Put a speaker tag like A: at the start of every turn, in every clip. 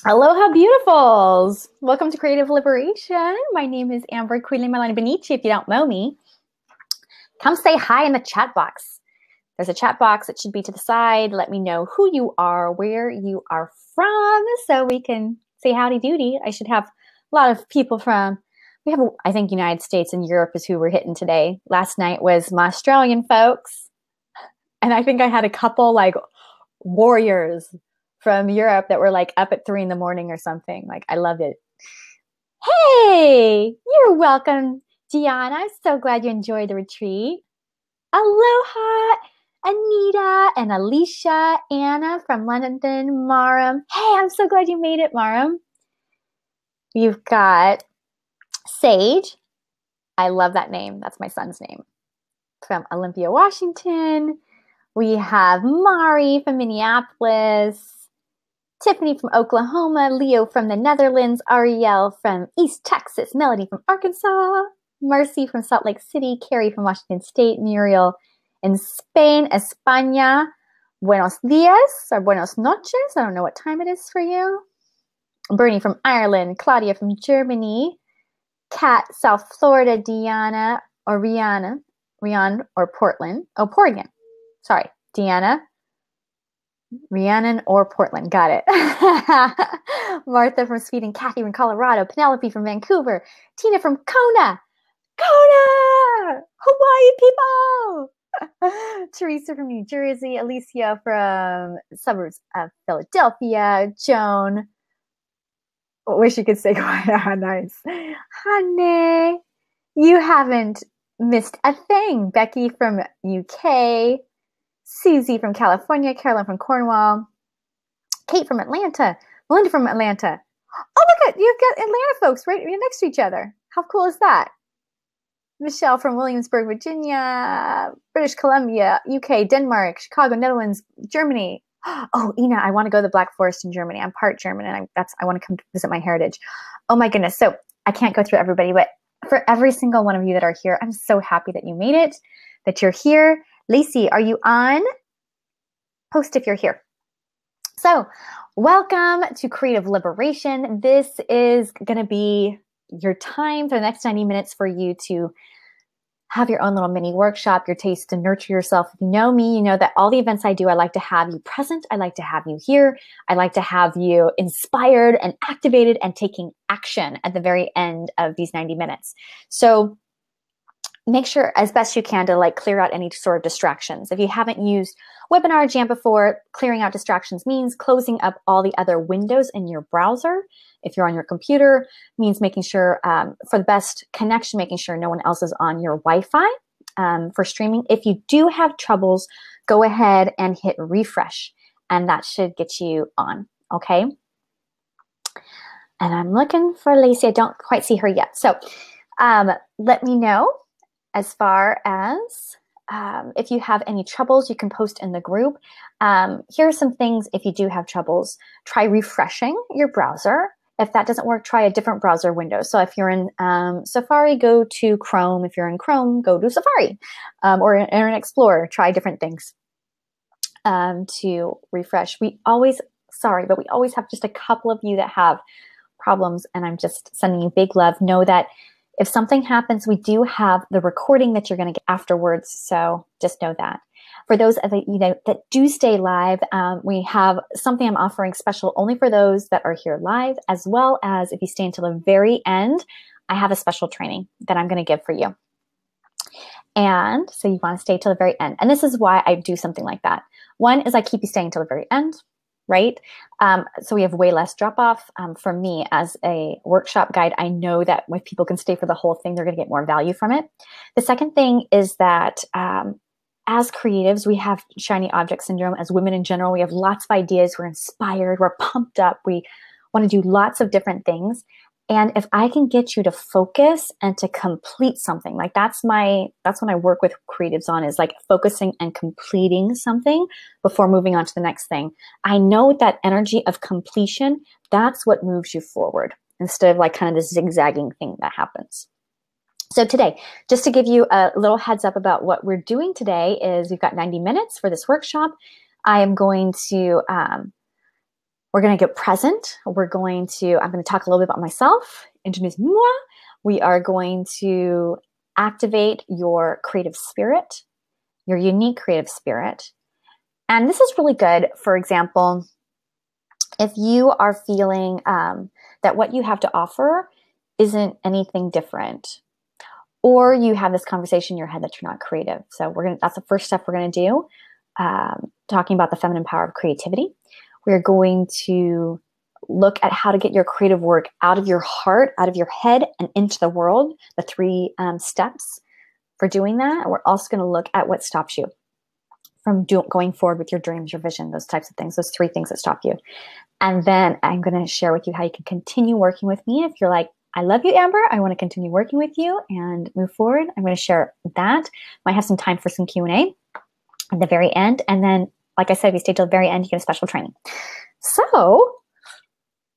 A: Aloha, beautifuls! Welcome to Creative Liberation. My name is Amber Queen Bonnici. If you don't know me, come say hi in the chat box. There's a chat box that should be to the side. Let me know who you are, where you are from, so we can say howdy doody. I should have a lot of people from, I think United States and Europe is who we're hitting today. Last night was my Australian folks. And I think I had a couple like warriors from Europe that were like up at 3 in the morning or something. Like, I loved it. Hey, you're welcome, Diana. I'm so glad you enjoyed the retreat. Aloha, Anita and Alicia, Anna from London, Maram. Hey, I'm so glad you made it, Maram. You've got Sage. I love that name. That's my son's name. From Olympia, Washington. We have Mari from Minneapolis. Tiffany from Oklahoma, Leo from the Netherlands, Ariel from East Texas, Melody from Arkansas, Mercy from Salt Lake City, Carrie from Washington State, Muriel in Spain, España, buenos dias or buenos noches. I don't know what time it is for you. Bernie from Ireland, Claudia from Germany, Kat, South Florida, Deanna or Rihanna or Portland. Oh, Portland. Sorry, Deanna. Rhiannon or Portland. Got it. Martha from Sweden, Kathy from Colorado, Penelope from Vancouver, Tina from Kona, Hawaii people. Teresa from New Jersey, Alicia from suburbs of Philadelphia, Joan. I wish you could say nice. Honey, you haven't missed a thing. Becky from UK. Susie from California, Carolyn from Cornwall, Kate from Atlanta, Melinda from Atlanta. Oh my God, you've got Atlanta folks right next to each other. How cool is that? Michelle from Williamsburg, Virginia, British Columbia, UK, Denmark, Chicago, Netherlands, Germany. Oh, Ina, I want to go to the Black Forest in Germany. I'm part German, and I want to come visit my heritage. Oh my goodness. So I can't go through everybody, but for every single one of you that are here, I'm so happy that you made it, that you're here. Lacey, are you on? Post if you're here. So, welcome to Creative Liberation. This is going to be your time for the next 90 minutes for you to have your own little mini workshop, your taste to nurture yourself. If you know me, you know that all the events I do, I like to have you present. I like to have you here. I like to have you inspired and activated and taking action at the very end of these 90 minutes. So, make sure as best you can to like clear out any sort of distractions. If you haven't used Webinar Jam before, clearing out distractions means closing up all the other windows in your browser. If you're on your computer, means making sure for the best connection, making sure no one else is on your Wi-Fi for streaming. If you do have troubles, go ahead and hit refresh, and that should get you on, okay? And I'm looking for Lacey. I don't quite see her yet. So let me know. As far as if you have any troubles, you can post in the group. Here are some things if you do have troubles. Try refreshing your browser. If that doesn't work, try a different browser window. So if you're in Safari, go to Chrome. If you're in Chrome, go to Safari or Internet Explorer. Try different things to refresh. We always have just a couple of you that have problems, and I'm just sending you big love. Know that if something happens, we do have the recording that you're going to get afterwards. So just know that. For those of you that do stay live, we have something I'm offering special only for those that are here live, as well as if you stay until the very end, I have a special training that I'm going to give for you. And so you want to stay till the very end. And this is why I do something like that. One is I keep you staying till the very end. Right? So we have way less drop off. For me as a workshop guide, I know that if people can stay for the whole thing, they're going to get more value from it. The second thing is that as creatives, we have shiny object syndrome. As women in general, we have lots of ideas. We're inspired. We're pumped up. We want to do lots of different things. And if I can get you to focus and to complete something, like that's what I work with creatives on, is like focusing and completing something before moving on to the next thing. I know that energy of completion, that's what moves you forward instead of like kind of this zigzagging thing that happens. So today, just to give you a little heads up about what we're doing today is we've got 90 minutes for this workshop. I am going to We're going to get present. I'm going to talk a little bit about myself, introduce moi. We are going to activate your creative spirit, your unique creative spirit. And this is really good. For example, if you are feeling that what you have to offer isn't anything different, or you have this conversation in your head that you're not creative. So that's the first step we're going to do, talking about the feminine power of creativity. We're going to look at how to get your creative work out of your heart, out of your head, and into the world, the 3 steps for doing that. And we're also going to look at what stops you from going forward with your dreams, your vision, those types of things, those 3 things that stop you. And then I'm going to share with you how you can continue working with me. If you're like, I love you, Amber, I want to continue working with you and move forward, I'm going to share that. Might have some time for some Q&A at the very end. And then, like I said, if you stay till the very end, you get a special training. So,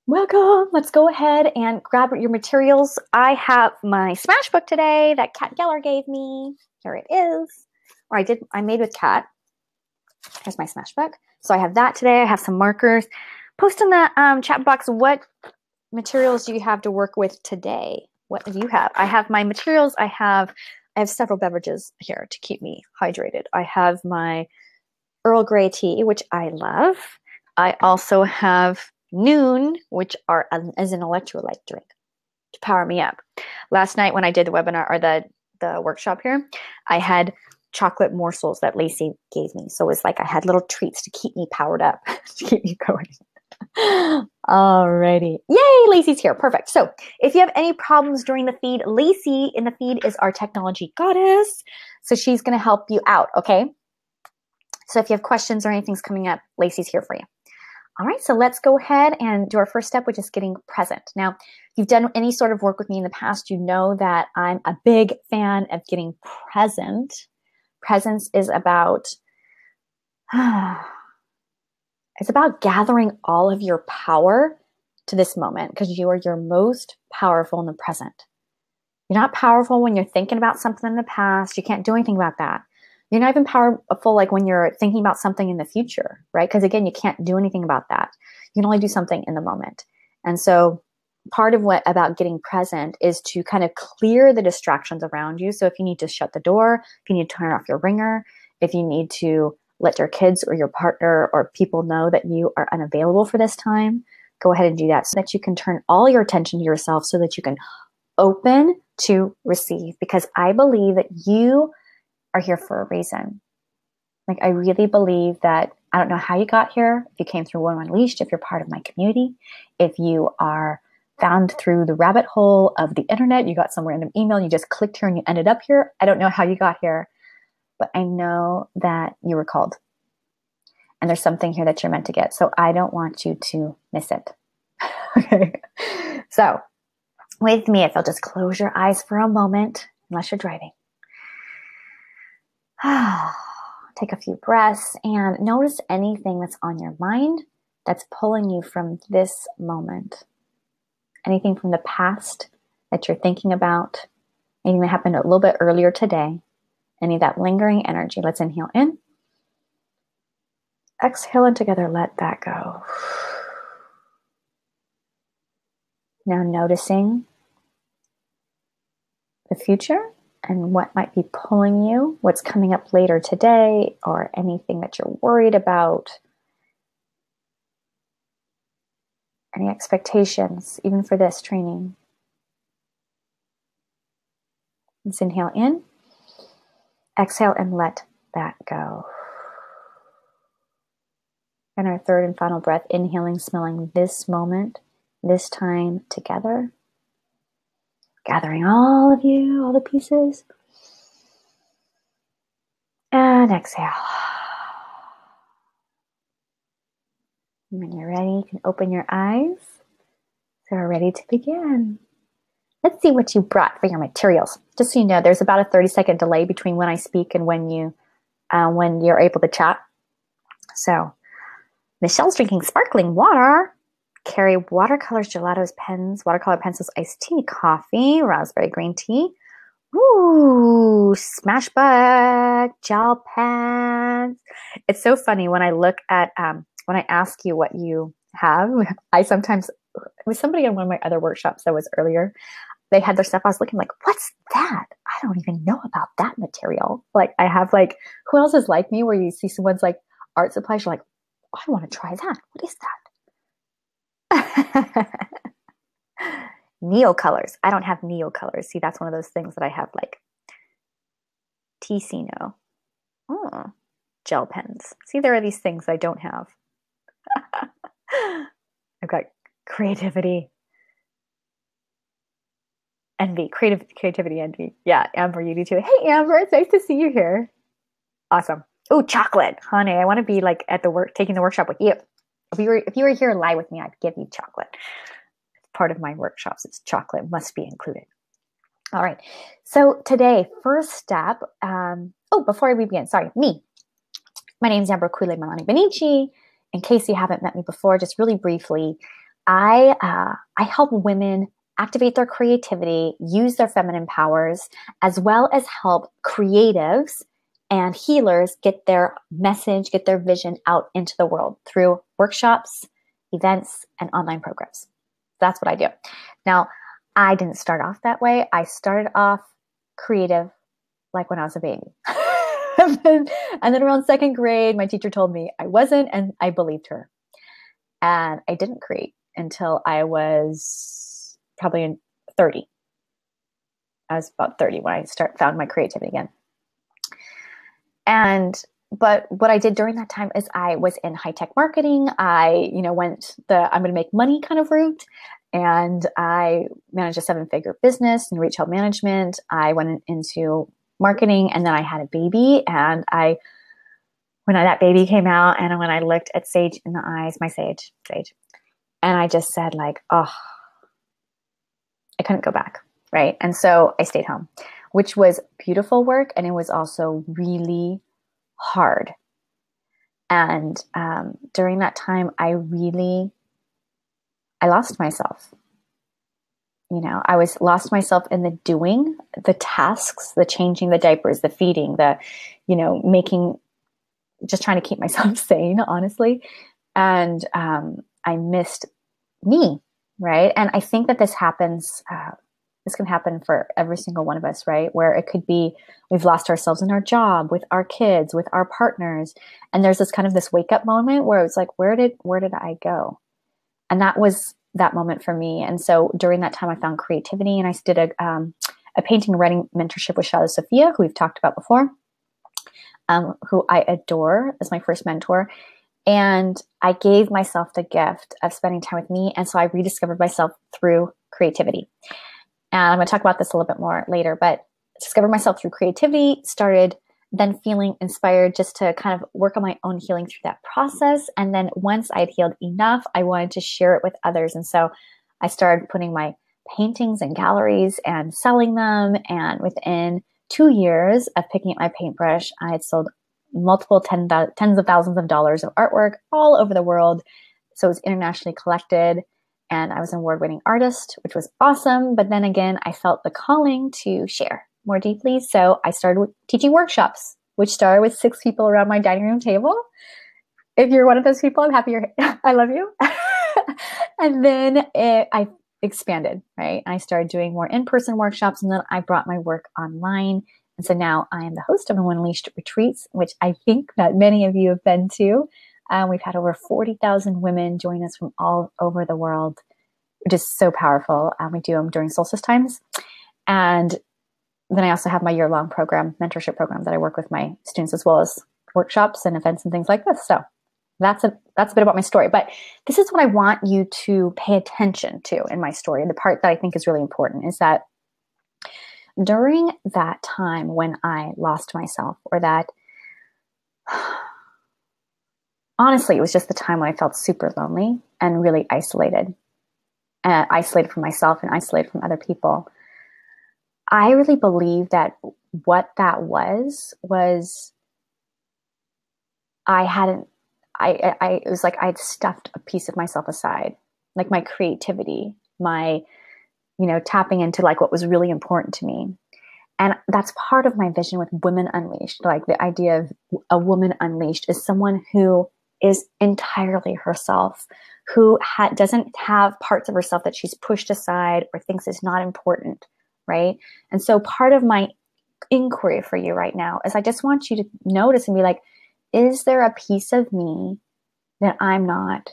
A: welcome. Let's go ahead and grab your materials. I have my Smash book today that Kat Geller gave me. Here it is. Or I made with Kat. Here's my Smash book. So I have that today. I have some markers. Post in the chat box, what materials do you have to work with today? What do you have? I have my materials. I have several beverages here to keep me hydrated. I have my Earl Grey tea, which I love. I also have Noon, which is an electrolyte drink to power me up. Last night when I did the webinar or the workshop here, I had chocolate morsels that Lacey gave me. So it was like I had little treats to keep me powered up, to keep me going. Alrighty. Yay, Lacey's here. Perfect. So if you have any problems during the feed, Lacey in the feed is our technology goddess. So she's going to help you out, okay? So if you have questions or anything's coming up, Lacey's here for you. All right, so let's go ahead and do our first step, which is getting present. Now, if you've done any sort of work with me in the past, you know that I'm a big fan of getting present. Presence is about, it's about gathering all of your power to this moment because you are your most powerful in the present. You're not powerful when you're thinking about something in the past. You can't do anything about that. You're not even powerful like when you're thinking about something in the future, right? Because again, you can't do anything about that. You can only do something in the moment. And so part of what about getting present is to kind of clear the distractions around you. So if you need to shut the door, if you need to turn off your ringer, if you need to let your kids or your partner or people know that you are unavailable for this time, go ahead and do that so that you can turn all your attention to yourself so that you can open to receive. Because I believe that you are here for a reason. Like I really believe that, I don't know how you got here, if you came through One Unleashed, if you're part of my community, if you are found through the rabbit hole of the internet, you got some random email, you just clicked here and you ended up here. I don't know how you got here, but I know that you were called. And there's something here that you're meant to get. So I don't want you to miss it. Okay. So with me, if you'll just close your eyes for a moment, unless you're driving. Take a few breaths and notice anything that's on your mind that's pulling you from this moment. Anything from the past that you're thinking about, anything that happened a little bit earlier today, any of that lingering energy. Let's inhale in. Exhale and together let that go. Now noticing the future and what might be pulling you, what's coming up later today, or anything that you're worried about. Any expectations, even for this training. Let's inhale in. Exhale and let that go. And our third and final breath, inhaling, smelling this moment, this time together. Gathering all of you, all the pieces. And exhale. And when you're ready, you can open your eyes. So we're ready to begin. Let's see what you brought for your materials. Just so you know, there's about a 30-second delay between when I speak and when you're able to chat. So Michelle's drinking sparkling water. Carrie, watercolors, gelatos, pens, watercolor pencils, iced tea, coffee, raspberry green tea. Ooh, smash bug, gel pens. It's so funny when I look at, when I ask you what you have. I sometimes, with somebody on one of my other workshops that was earlier, they had their stuff. I was looking like, what's that? I don't even know about that material. Like I have like, who else is like me where you see someone's like art supplies, you're like, oh, I want to try that. What is that? Neo colors. I don't have neo colors. See, that's one of those things that I have like Ticino. Oh, gel pens. See, there are these things I don't have. I've got creativity. Envy, creativity, envy. Yeah, Amber, you do too. Hey, Amber, it's nice to see you here. Awesome. Oh, chocolate, honey. I want to be like at the work, taking the workshop with you. If you were here live with me, I'd give you chocolate. Part of my workshops, it's chocolate must be included. All right. So today, first step. Before we begin, sorry, me. My name is Amber Bonnici. In case you haven't met me before, just really briefly, I help women activate their creativity, use their feminine powers, as well as help creatives and healers get their message, get their vision out into the world through workshops, events, and online programs. That's what I do. Now, I didn't start off that way. I started off creative like when I was a baby. and then around second grade, my teacher told me I wasn't, and I believed her. And I didn't create until I was probably in 30. I was about 30 when I found my creativity again. But what I did during that time is I was in high-tech marketing. I, went the I'm going to make money kind of route. And I managed a 7-figure business in retail management. I went into marketing, and then I had a baby. And when that baby came out, and when I looked at Sage in the eyes, my Sage, and I just said like, oh, I couldn't go back, right? And so I stayed home, which was beautiful work, and it was also really hard. And during that time, I lost myself. I lost myself in the doing, the tasks, the changing the diapers, the feeding, the, just trying to keep myself sane, honestly. And I missed me, right? And I think that this happens, this can happen for every single one of us, right? Where it could be, we've lost ourselves in our job, with our kids, with our partners. And there's this kind of this wake up moment where it's like, where did I go? And that was that moment for me. And so during that time, I found creativity, and I did a painting and writing mentorship with Shada Sophia, who we've talked about before, who I adore as my first mentor. And I gave myself the gift of spending time with me. And so I rediscovered myself through creativity. And I'm going to talk about this a little bit more later, but discovered myself through creativity, started then feeling inspired just to kind of work on my own healing through that process. And then once I'd healed enough, I wanted to share it with others. And so I started putting my paintings in galleries and selling them. And within 2 years of picking up my paintbrush, I had sold multiple tens of thousands of dollars of artwork all over the world. So it was internationally collected, and I was an award-winning artist, which was awesome. But then again, I felt the calling to share more deeply. So I started teaching workshops, which started with 6 people around my dining room table. If you're one of those people, I'm happy I love you. And then I expanded, right? I started doing more in-person workshops, and then I brought my work online. And so now I am the host of the Unleashed retreats, which I think that many of you have been to. We've had over 40,000 women join us from all over the world, which is so powerful. We do them during solstice times. And then I also have my year-long mentorship program that I work with my students, as well as workshops and events and things like this. So that's a bit about my story. But this is what I want you to pay attention to in my story. And the part that I think is really important is that during that time when I lost myself, or that, honestly, it was just the time when I felt super lonely and really isolated from myself and isolated from other people. I really believe that what that was it was like I'd stuffed a piece of myself aside, like my creativity, my, tapping into like what was really important to me. And that's part of my vision with Women Unleashed. Like the idea of a woman unleashed is someone who is entirely herself, who doesn't have parts of herself that she's pushed aside or thinks is not important, right? And so part of my inquiry for you right now is I just want you to notice and be like, is there a piece of me that I'm not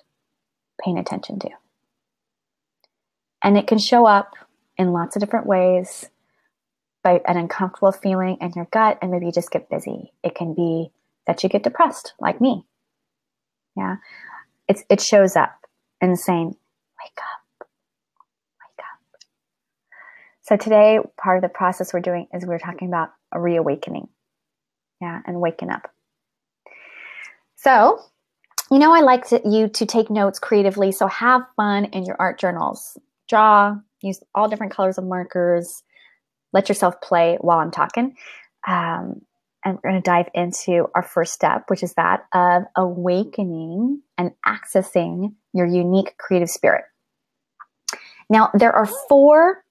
A: paying attention to? And it can show up in lots of different ways, by an uncomfortable feeling in your gut, and maybe you just get busy. It can be that you get depressed, like me. Yeah. It shows up in saying, wake up, wake up. So today, part of the process we're doing is we're talking about a reawakening. Yeah, and waking up. So, I like you to take notes creatively. So have fun in your art journals. Draw, use all different colors of markers. Let yourself play while I'm talking. And we're going to dive into our first step, which is that of awakening and accessing your unique creative spirit. Now, there are 4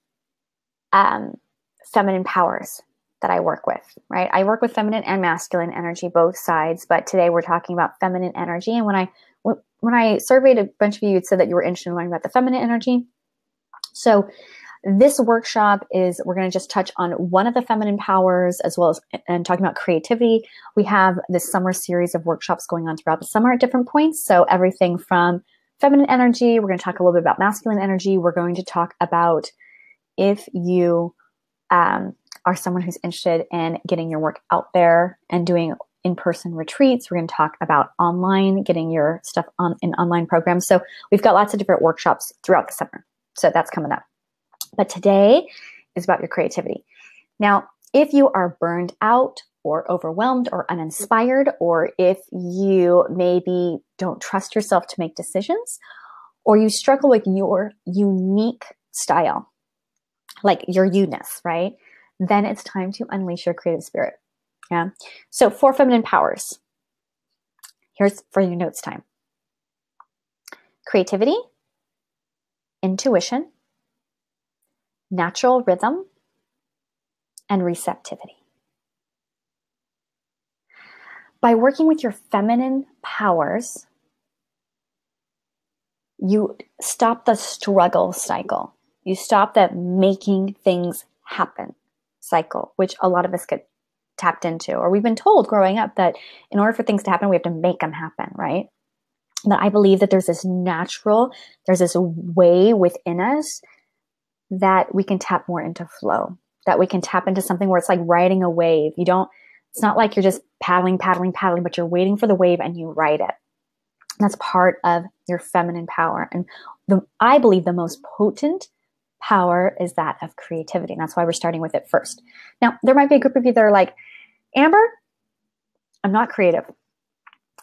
A: feminine powers that I work with, right? I work with feminine and masculine energy, both sides, but today we're talking about feminine energy. And when I surveyed a bunch of you, it said that you were interested in learning about the feminine energy. So this workshop we're going to just touch on one of the feminine powers, as well as and talking about creativity. We have this summer series of workshops going on throughout the summer at different points. So everything from feminine energy, we're going to talk a little bit about masculine energy. We're going to talk about if you are someone who's interested in getting your work out there and doing in-person retreats. We're going to talk about online, getting your stuff on in online programs. So we've got lots of different workshops throughout the summer. So that's coming up. But today is about your creativity. Now, if you are burned out or overwhelmed or uninspired, or if you maybe don't trust yourself to make decisions, or you struggle with your unique style, like your you-ness, right? Then it's time to unleash your creative spirit. Yeah. So 4 feminine powers. Here's for your notes time. Creativity, intuition, natural rhythm, and receptivity. By working with your feminine powers, you stop the struggle cycle. You stop that making things happen cycle, which a lot of us get tapped into, or we've been told growing up that in order for things to happen, we have to make them happen, right? But I believe that there's this way within us that we can tap more into flow, that we can tap into something where it's like riding a wave. It's not like you're just paddling, but you're waiting for the wave and you ride it. That's part of your feminine power. And I believe the most potent power is that of creativity. And that's why we're starting with it first. Now, there might be a group of you that are like, Amber, I'm not creative.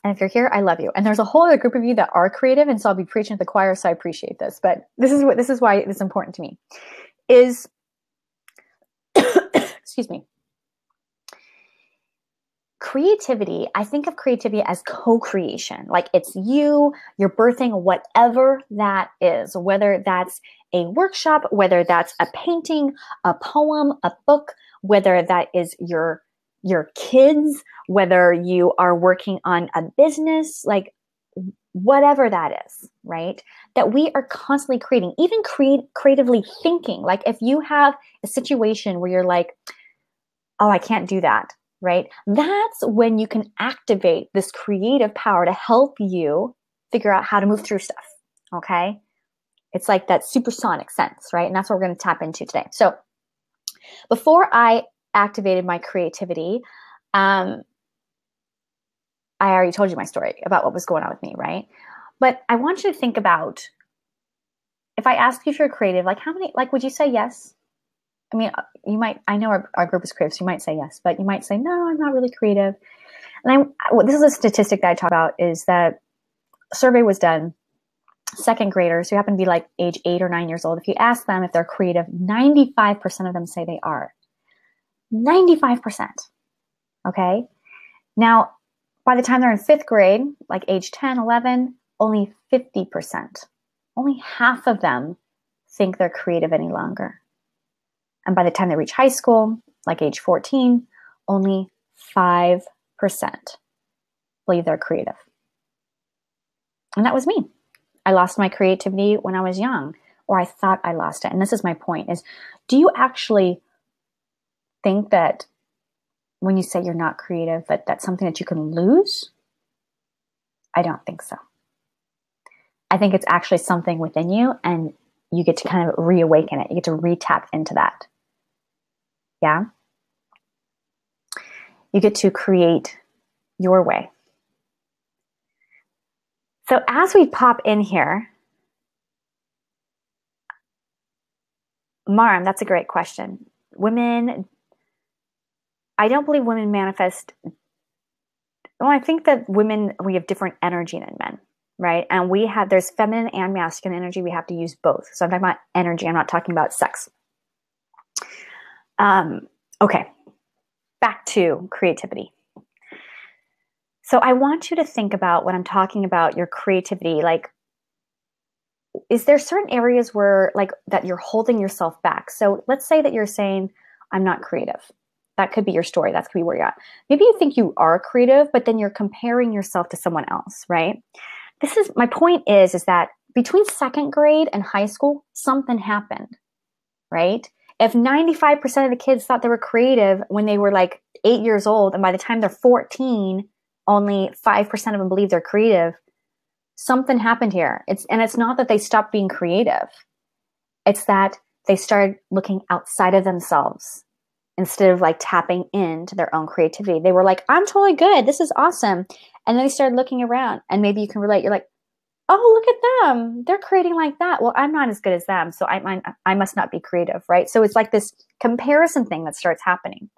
A: And if you're here, I love you. And there's a whole other group of you that are creative. And so I'll be preaching to the choir. So I appreciate this. But this is why it's important to me is, excuse me. Creativity, I think of creativity as co-creation. Like it's you're birthing whatever that is, whether that's a workshop, whether that's a painting, a poem, a book, whether that is your kids, whether you are working on a business, like whatever that is, right? That we are constantly creating, even creatively thinking. Like if you have a situation where you're like, oh, I can't do that. Right? That's when you can activate this creative power to help you figure out how to move through stuff. Okay? It's like that supersonic sense, right? And that's what we're going to tap into today. So before I activated my creativity, I already told you my story about what was going on with me, right? But I want you to think about, if I ask you if you're creative, like how many, like would you say yes? I mean, I know our group is creative, so you might say yes, but you might say, no, I'm not really creative. And this is a statistic that I talk about, is that a survey was done, second graders who happen to be like age 8 or 9 years old. If you ask them if they're creative, 95% of them say they are. 95%. Okay. Now, by the time they're in 5th grade, like age 10, 11, only 50%, only half of them think they're creative any longer. And by the time they reach high school, like age 14, only 5% believe they're creative. And that was me. I lost my creativity when I was young, or I thought I lost it. And this is my point is, do you actually think that when you say you're not creative, that that's something that you can lose? I don't think so. I think it's actually something within you, and you get to kind of reawaken it. You get to re-tap into that. Yeah? You get to create your way. So as we pop in here, Marm, that's a great question. Women, I don't believe women manifest. Well, I think that women, we have different energy than men, right? And there's feminine and masculine energy. We have to use both. So I'm talking about energy. I'm not talking about sex. Okay. Back to creativity. So I want you to think about when I'm talking about your creativity, like, is there certain areas where like that you're holding yourself back? So let's say that you're saying, I'm not creative. That could be your story. That could be where you're at. Maybe you think you are creative, but then you're comparing yourself to someone else, right? My point is that between second grade and high school, something happened, right? If 95% of the kids thought they were creative when they were like 8 years old, and by the time they're 14, only 5% of them believe they're creative, something happened here. It's not that they stopped being creative. It's that they started looking outside of themselves instead of like tapping into their own creativity. They were like, I'm totally good. This is awesome. And then they started looking around, and maybe you can relate. You're like, oh, look at them. They're creating like that. Well, I'm not as good as them, so I must not be creative, right? So it's like this comparison thing that starts happening.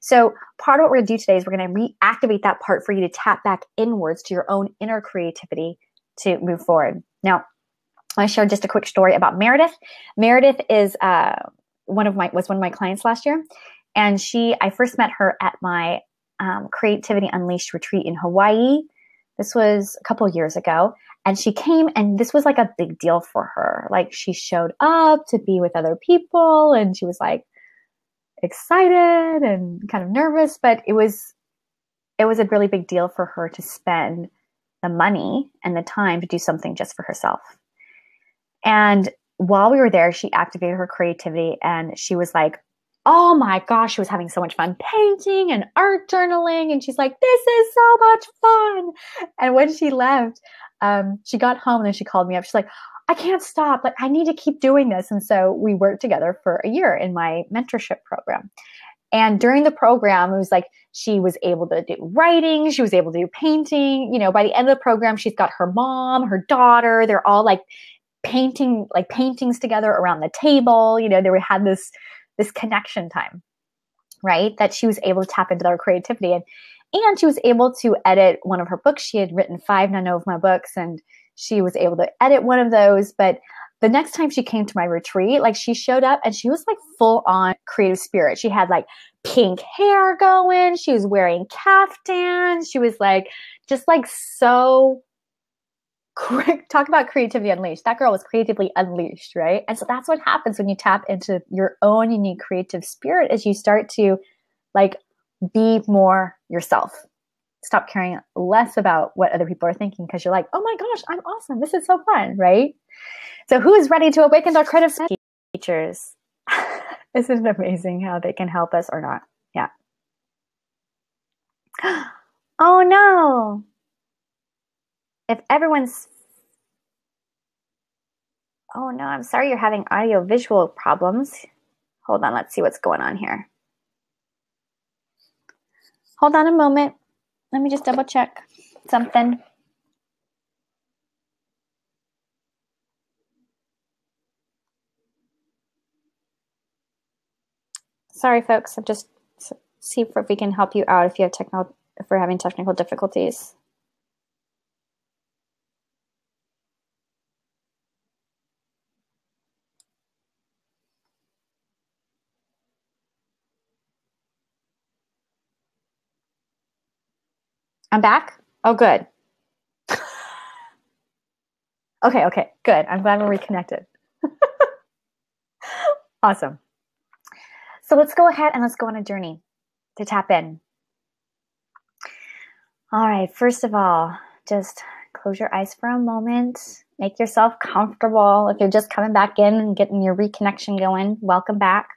A: So part of what we're going to do today is we're going to reactivate that part for you to tap back inwards to your own inner creativity to move forward. Now, I shared just a quick story about Meredith. Meredith is one of my clients last year, and I first met her at my Creativity Unleashed retreat in Hawaii. This was a couple years ago, and she came, and this was like a big deal for her. Like, she showed up to be with other people, and she was like excited and kind of nervous, but it was a really big deal for her to spend the money and the time to do something just for herself. And while we were there, she activated her creativity, and she was like, oh my gosh, she was having so much fun painting and art journaling. And she's like, this is so much fun. And when she left, she got home and then she called me up. She's like, I can't stop. Like, I need to keep doing this. And so we worked together for a year in my mentorship program. And during the program, it was like she was able to do writing. She was able to do painting. You know, by the end of the program, she's got her mom, her daughter. They're all like painting, like paintings together around the table. You know, they had this connection time, right? That she was able to tap into their creativity. And she was able to edit one of her books. She had written 5 Nano of my books, and she was able to edit one of those. But the next time she came to my retreat, like, she showed up and she was like full on creative spirit. She had like pink hair going. She was wearing caftans. She was like, just like so talk about creativity unleashed. That girl was creatively unleashed, right? And so that's what happens when you tap into your own unique creative spirit, as you start to like be more yourself. Stop caring less about what other people are thinking, because you're like, oh my gosh, I'm awesome. This is so fun, right? So who is ready to awaken their creative teachers? Isn't it amazing how they can help us or not? Yeah. Oh no. If everyone's, oh no, I'm sorry you're having audio visual problems. Hold on, let's see what's going on here. Hold on a moment. Let me just double check something. Sorry, folks. I'm just see if we can help you out if we're having technical difficulties. I'm back? Oh, good. Okay, good. I'm glad we're reconnected. Awesome. So let's go ahead and let's go on a journey to tap in. All right, first of all, just close your eyes for a moment. Make yourself comfortable. If you're just coming back in and getting your reconnection going, welcome back.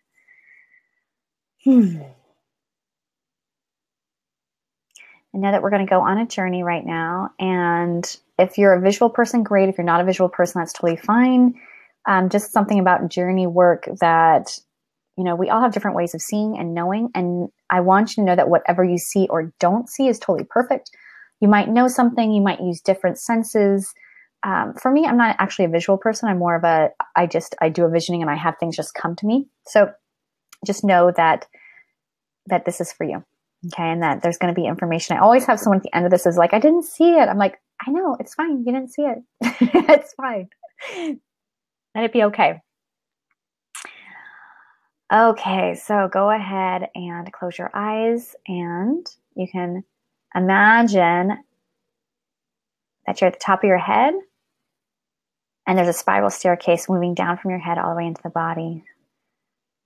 A: I know that we're going to go on a journey right now. And if you're a visual person, great. If you're not a visual person, that's totally fine. Just something about journey work that, you know, we all have different ways of seeing and knowing. And I want you to know that whatever you see or don't see is totally perfect. You might know something, you might use different senses. For me, I'm not actually a visual person. I'm more of I do a visioning and I have things just come to me. So just know that this is for you. Okay. And that there's going to be information. I always have someone at the end of this is like, I didn't see it. I'm like, I know, it's fine. You didn't see it. It's fine. Let it be okay. Okay. So go ahead and close your eyes and you can imagine that you're at the top of your head and there's a spiral staircase moving down from your head all the way into the body.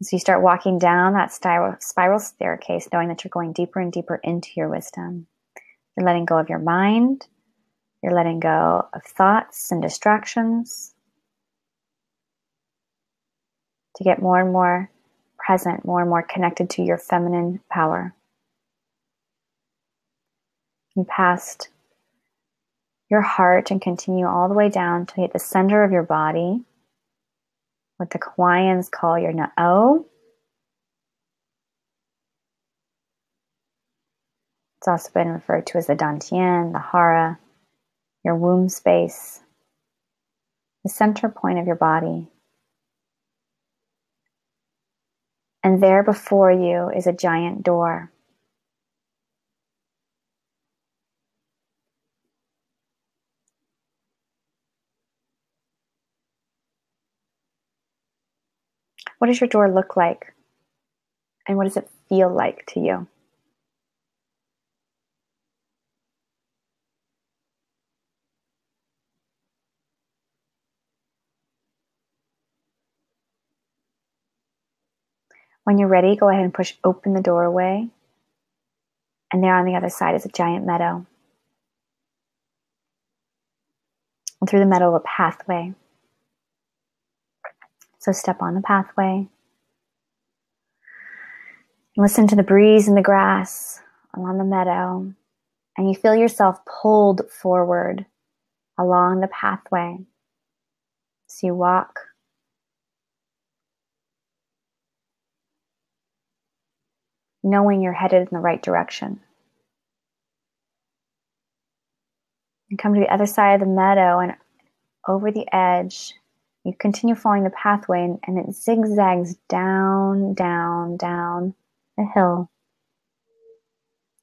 A: So you start walking down that spiral staircase, knowing that you're going deeper and deeper into your wisdom. You're letting go of your mind. You're letting go of thoughts and distractions to get more and more present, more and more connected to your feminine power. You passed your heart and continue all the way down to hit the center of your body, what the Hawaiians call your na'o. It's also been referred to as the dantian, the hara, your womb space, the center point of your body. And there before you is a giant door. What does your door look like? And what does it feel like to you? When you're ready, go ahead and push open the doorway. And there on the other side is a giant meadow. And through the meadow, a pathway. So step on the pathway. Listen to the breeze in the grass along the meadow. And you feel yourself pulled forward along the pathway. So you walk. Knowing you're headed in the right direction. You come to the other side of the meadow and over the edge, you continue following the pathway and it zigzags down, down, down the hill.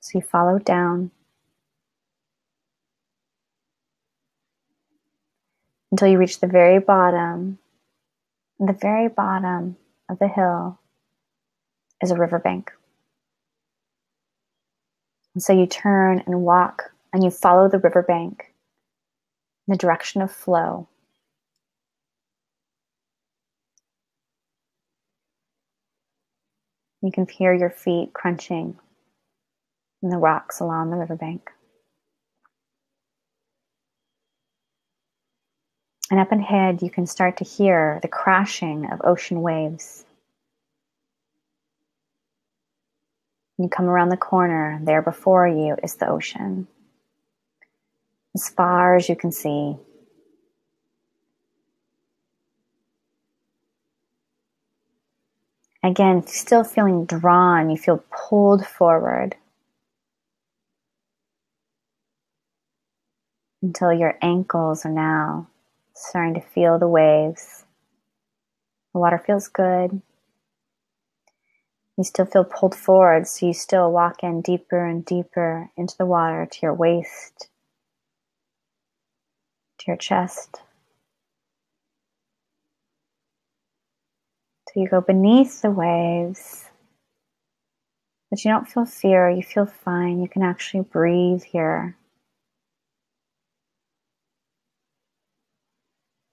A: So you follow down until you reach the very bottom. And the very bottom of the hill is a riverbank. And so you turn and walk and you follow the riverbank in the direction of flow. You can hear your feet crunching in the rocks along the riverbank. And up ahead, you can start to hear the crashing of ocean waves. You come around the corner, there before you is the ocean. As far as you can see. Again, still feeling drawn, you feel pulled forward until your ankles are now starting to feel the waves. The water feels good. You still feel pulled forward, so you still walk in deeper and deeper into the water to your waist, to your chest. So you go beneath the waves, but you don't feel fear, you feel fine. You can actually breathe here.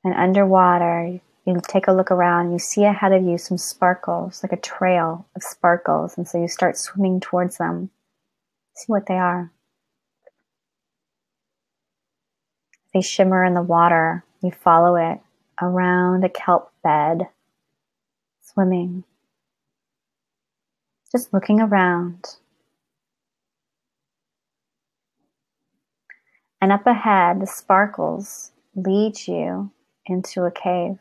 A: And underwater, you take a look around, you see ahead of you some sparkles, like a trail of sparkles. And so you start swimming towards them. See what they are. They shimmer in the water. You follow it around a kelp bed, swimming, just looking around. And up ahead, the sparkles lead you into a cave.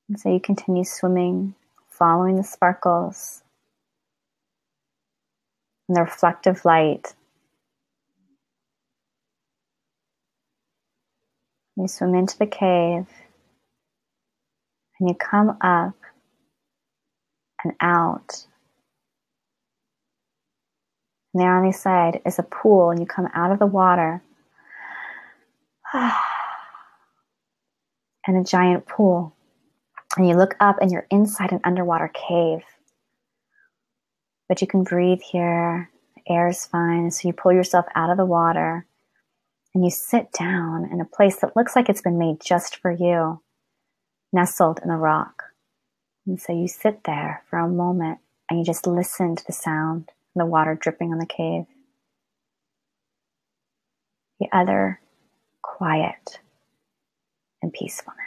A: And so you continue swimming, following the sparkles and the reflective light. You swim into the cave and you come up and out. And there on the side is a pool, and you come out of the water and a giant pool. And you look up and you're inside an underwater cave. But you can breathe here. The air is fine. So you pull yourself out of the water and you sit down in a place that looks like it's been made just for you, nestled in a rock. And so you sit there for a moment and you just listen to the sound of the water dripping on the cave. The other quiet and peacefulness.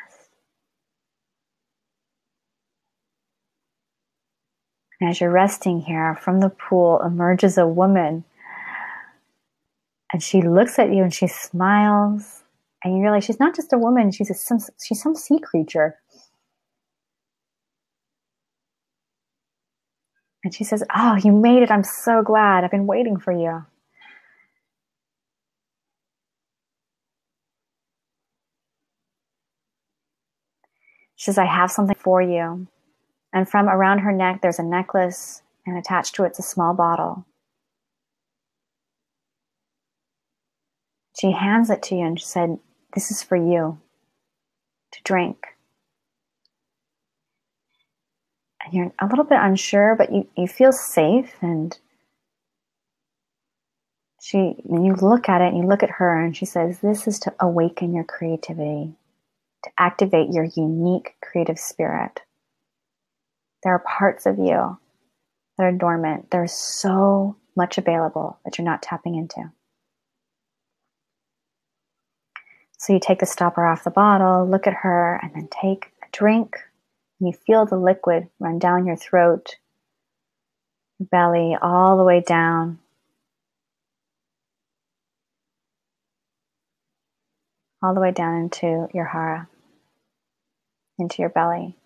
A: And as you're resting here, from the pool emerges a woman. And she looks at you and she smiles. And you realize she's not just a woman, she's some sea creature. And she says, "Oh, you made it. I'm so glad. I've been waiting for you." She says, "I have something for you." And from around her neck, there's a necklace, and attached to it's a small bottle. She hands it to you and she said, "This is for you to drink." And you're a little bit unsure, but you feel safe. And you look at it and you look at her and she says, "This is to awaken your creativity, to activate your unique creative spirit. There are parts of you that are dormant. There's so much available that you're not tapping into." So you take the stopper off the bottle, look at her, and then take a drink. And you feel the liquid run down your throat, your belly, all the way down. All the way down into your hara, into your belly.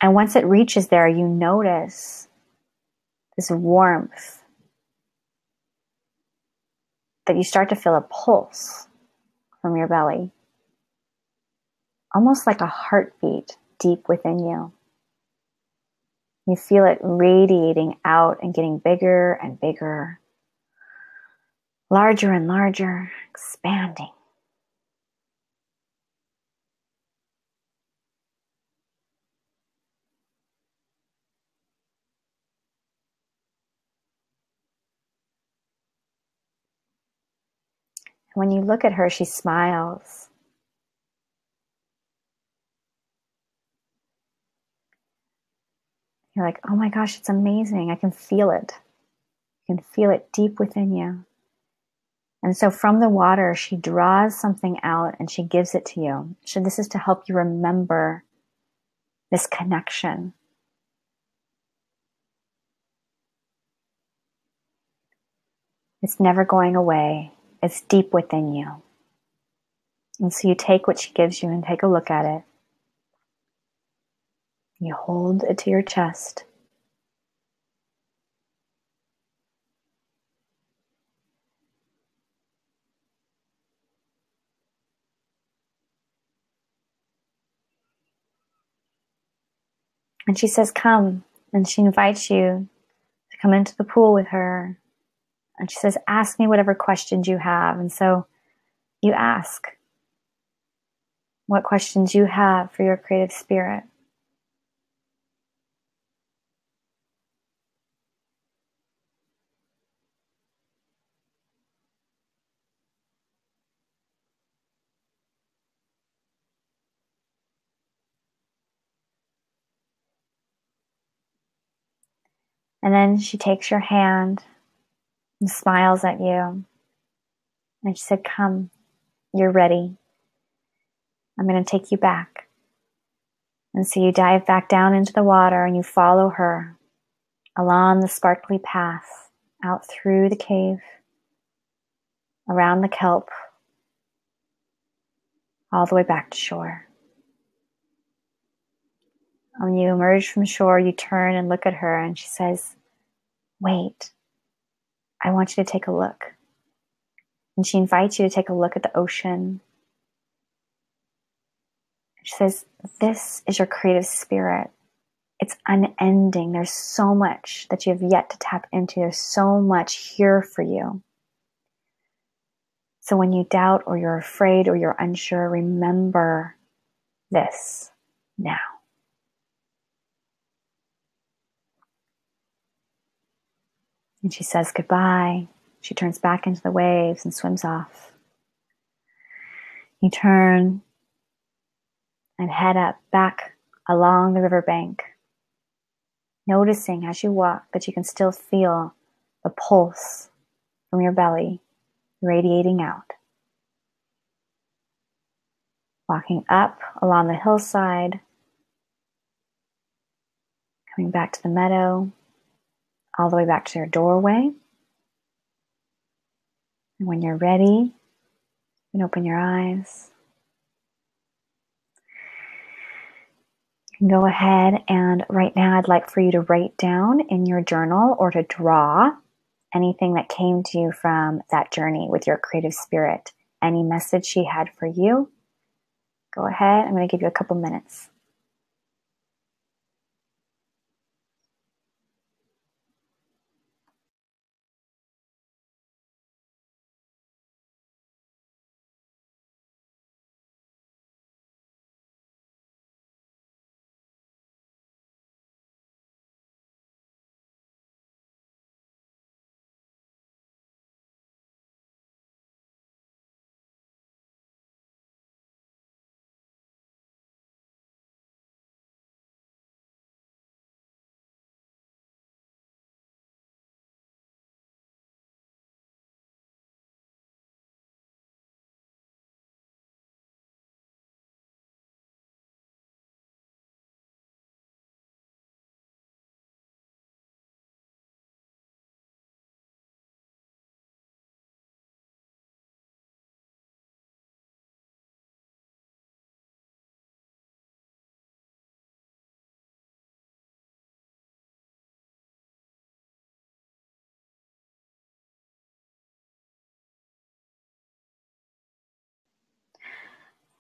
A: And once it reaches there, you notice this warmth that you start to feel a pulse from your belly, almost like a heartbeat deep within you. You feel it radiating out and getting bigger and bigger, larger and larger, expanding. When you look at her, she smiles. You're like, "Oh my gosh, it's amazing. I can feel it. You can feel it deep within you." And so from the water, she draws something out and she gives it to you. So this is to help you remember this connection. It's never going away. It's deep within you. And so you take what she gives you and take a look at it. You hold it to your chest. And she says, "Come." And she invites you to come into the pool with her. And she says, "Ask me whatever questions you have." And so you ask what questions you have for your creative spirit. And then she takes your hand and smiles at you. And she said, come, you're ready. I'm going to take you back. And so you dive back down into the water and you follow her along the sparkly path, out through the cave, around the kelp, all the way back to shore. When you emerge from shore, you turn and look at her and she says, wait, I want you to take a look. And she invites you to take a look at the ocean. She says, this is your creative spirit. It's unending. There's so much that you have yet to tap into. There's so much here for you. So when you doubt or you're afraid or you're unsure, remember this now. And she says goodbye. She turns back into the waves and swims off. You turn and head up back along the riverbank, noticing as you walk that you can still feel the pulse from your belly radiating out. Walking up along the hillside, coming back to the meadow, all the way back to your doorway. And when you're ready, you can open your eyes. You can go ahead and right now I'd like for you to write down in your journal or to draw anything that came to you from that journey with your creative spirit. Any message she had for you. Go ahead. I'm going to give you a couple minutes.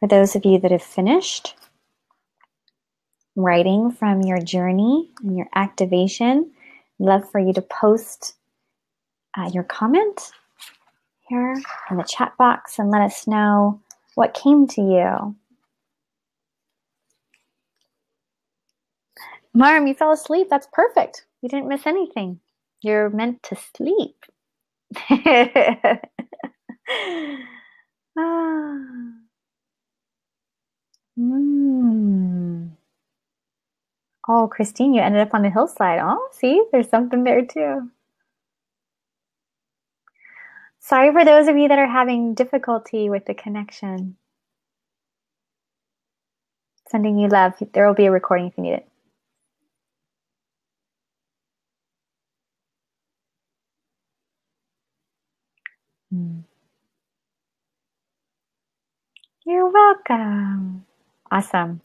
A: For those of you that have finished writing from your journey and your activation, I'd love for you to post your comment here in the chat box and let us know what came to you. Marm, you fell asleep. That's perfect. You didn't miss anything. You're meant to sleep. Oh, Christine, you ended up on the hillside. Oh, see, there's something there too. Sorry for those of you that are having difficulty with the connection. Sending you love. There will be a recording if you need it. You're welcome. Awesome.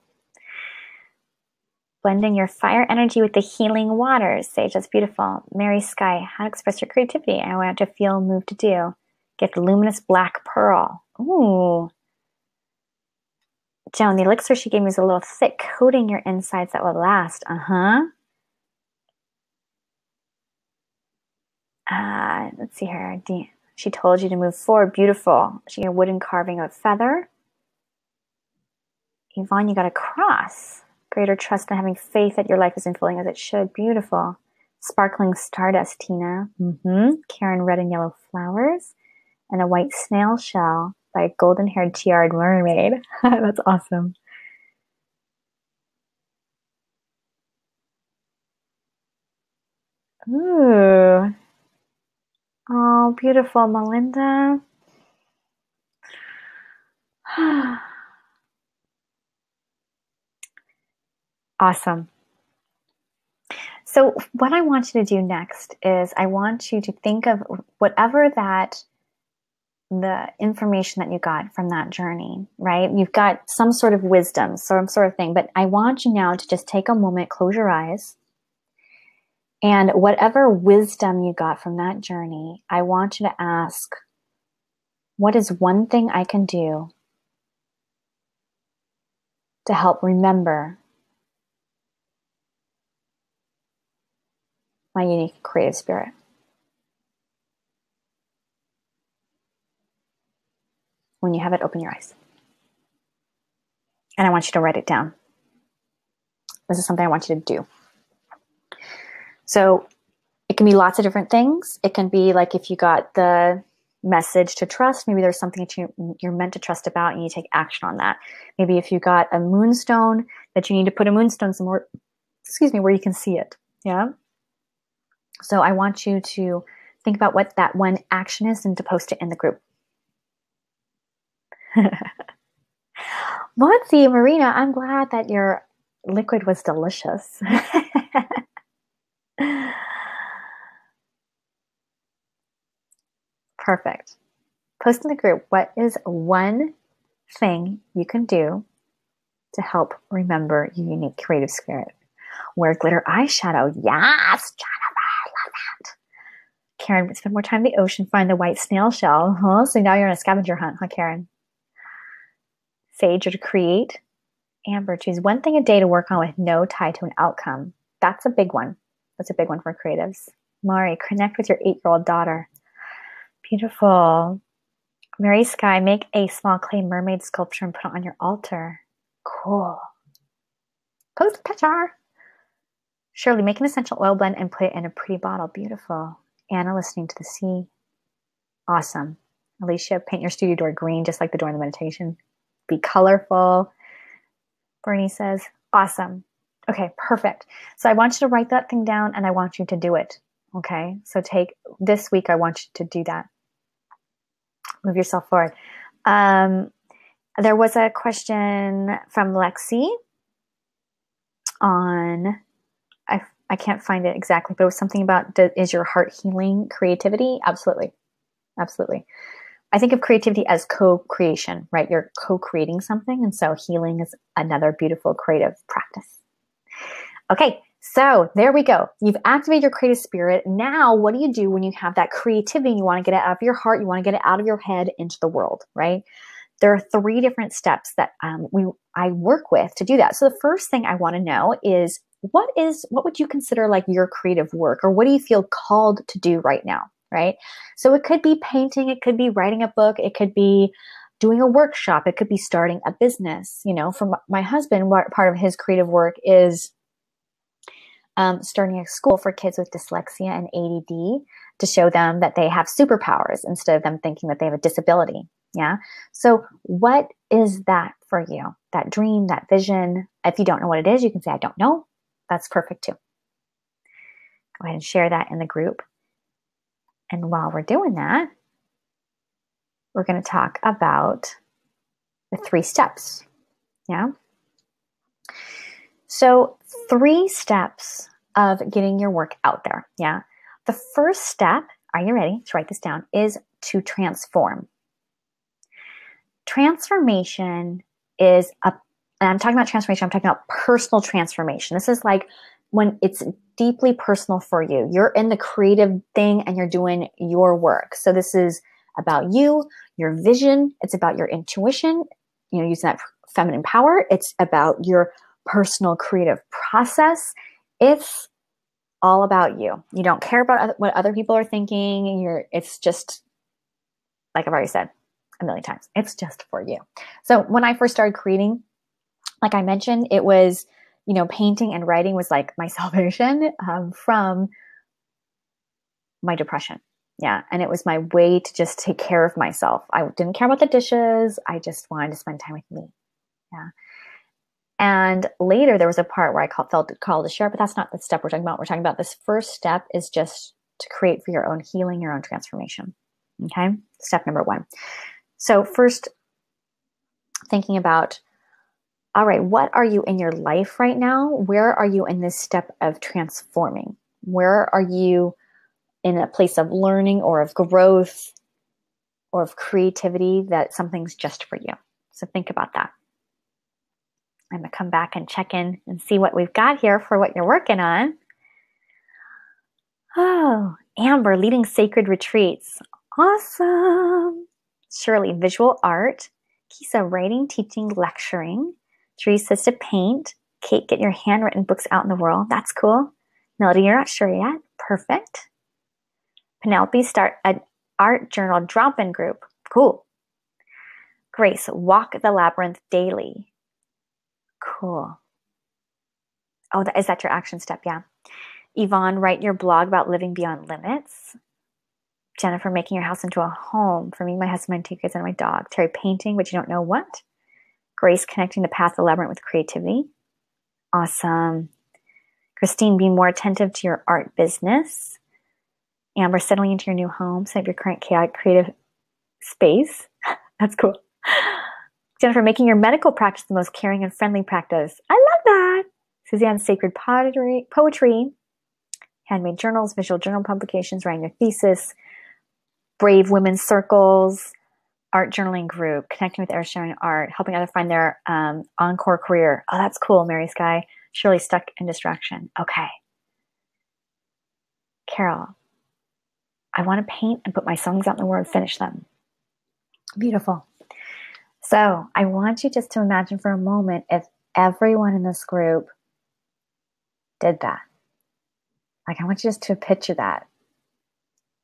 A: Blending your fire energy with the healing waters. Sage, that's beautiful. Mary Sky, how to express your creativity. I want to feel, move to do. Get the luminous black pearl. Ooh. Joan, the elixir she gave me is a little thick, coating your insides that will last. Let's see here. She told you to move forward. Beautiful. She got a wooden carving of a feather. Yvonne, you got a cross. Greater trust and having faith that your life is unfolding as it should. Beautiful. Sparkling stardust, Tina. Karen, red and yellow flowers. And a white snail shell by a golden-haired tiared mermaid. That's awesome. Ooh. Oh, beautiful, Melinda. Awesome. So what I want you to do next is I want you to think of whatever that the information that you got from that journey, right? You've got some sort of wisdom, some sort of thing, but I want you now to just take a moment, close your eyes, and whatever wisdom you got from that journey, I want you to ask, what is one thing I can do to help remember my unique creative spirit? When you have it, open your eyes. And I want you to write it down. This is something I want you to do. So it can be lots of different things. It can be like if you got the message to trust, maybe there's something that you're meant to trust about and you take action on that. Maybe if you got a moonstone, that you need to put a moonstone somewhere, where you can see it. Yeah. So I want you to think about what that one action is and to post it in the group. Bonnici, Marina, I'm glad that your liquid was delicious. Perfect. Post in the group, what is one thing you can do to help remember your unique creative spirit? Wear glitter eyeshadow. Yes, Jennifer, I love that. Karen, spend more time in the ocean, find the white snail shell. Huh? So now you're on a scavenger hunt, huh, Karen? Sage, or to create. Amber, choose one thing a day to work on with no tie to an outcome. That's a big one. That's a big one for creatives. Mari, connect with your 8-year-old daughter. Beautiful. Mary Sky, make a small clay mermaid sculpture and put it on your altar. Cool. Post a picture. Shirley, make an essential oil blend and put it in a pretty bottle. Beautiful. Anna, listening to the sea. Awesome. Alicia, paint your studio door green, just like the door in the meditation. Be colorful. Bernie says, awesome. Okay, perfect. So I want you to write that thing down and I want you to do it. Okay, so take this week, I want you to do that. Move yourself forward. There was a question from Lexi on, I can't find it exactly, but it was something about, is your heart healing creativity? Absolutely. Absolutely. I think of creativity as co-creation, right? You're co-creating something. And so healing is another beautiful creative practice. Okay, so there we go. You've activated your creative spirit. Now, what do you do when you have that creativity? You want to get it out of your heart. You want to get it out of your head into the world, right? There are 3 different steps that I work with to do that. So the first thing I want to know is what would you consider like your creative work, or what do you feel called to do right now, right? So it could be painting, it could be writing a book, it could be doing a workshop, it could be starting a business. You know, for my husband, part of his creative work is starting a school for kids with dyslexia and ADD to show them that they have superpowers instead of them thinking that they have a disability. Yeah. So what is that for you? That dream, that vision? If you don't know what it is, you can say, I don't know. That's perfect too. Go ahead and share that in the group. And while we're doing that, we're going to talk about the 3 steps. Yeah. So 3 steps of getting your work out there. Yeah. The first step, are you ready to write this down, is to transform. Transformation is and I'm talking about transformation, I'm talking about personal transformation. This is like when it's deeply personal for you. You're in the creative thing and you're doing your work. So this is about you, your vision. It's about your intuition, using that feminine power. It's about your personal creative process. It's all about you. You don't care about what other people are thinking. It's just, like I've already said a million times, it's just for you. So when I first started creating, like I mentioned, it was, painting and writing was like my salvation from my depression. Yeah. And it was my way to just take care of myself. I didn't care about the dishes. I just wanted to spend time with me. Yeah. And later there was a part where I felt called to share, but that's not the step we're talking about. We're talking about this first step is just to create for your own healing, your own transformation. Okay. Step number 1. So first, thinking about, all right, what are you in your life right now? Where are you in this step of transforming? Where are you in a place of learning or of growth or of creativity that something's just for you? So think about that. I'm going to come back and check in and see what we've got here for what you're working on. Oh, Amber, leading sacred retreats. Awesome. Shirley, visual art. Kisa, writing, teaching, lecturing. Teresa, to paint. Kate, get your handwritten books out in the world. That's cool. Melody, you're not sure yet. Perfect. Penelope, start an art journal drop-in group. Cool. Grace, walk the labyrinth daily. Cool. Oh, is that your action step? Yeah. Yvonne, write your blog about living beyond limits. Jennifer, making your house into a home. For me, my husband, my 2 kids, and my dog. Terry, painting, but you don't know what. Grace, connecting the path of the labyrinth with creativity. Awesome. Christine, being more attentive to your art business. Amber, settling into your new home. Set up your current chaotic creative space. That's cool. Jennifer, making your medical practice the most caring and friendly practice. I love that. Suzanne, sacred poetry. Handmade journals, visual journal publications, writing your thesis. Brave women's circles. Art journaling group. Connecting with sharing art. Helping others find their encore career. Oh, that's cool, Mary Sky. Shirley, stuck in distraction. Okay. Carol, I want to paint and put my songs out in the world, finish them. Beautiful. So I want you just to imagine for a moment if everyone in this group did that. Like, I want you just to picture that.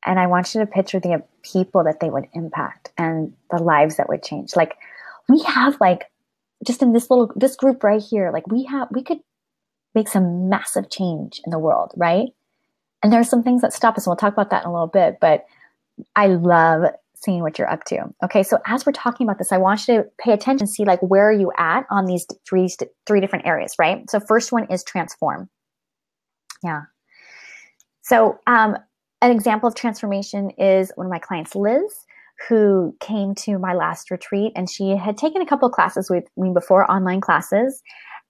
A: And I want you to picture the people that they would impact and the lives that would change. Like, we have, like, just in this group right here, like we could make some massive change in the world, right? And there are some things that stop us, and we'll talk about that in a little bit, but I love seeing what you're up to. Okay, so as we're talking about this, I want you to pay attention, see like where are you at on these three different areas, right? So first one is transform. Yeah. So an example of transformation is one of my clients, Liz, who came to my last retreat, and she had taken a couple of classes with me before, online classes,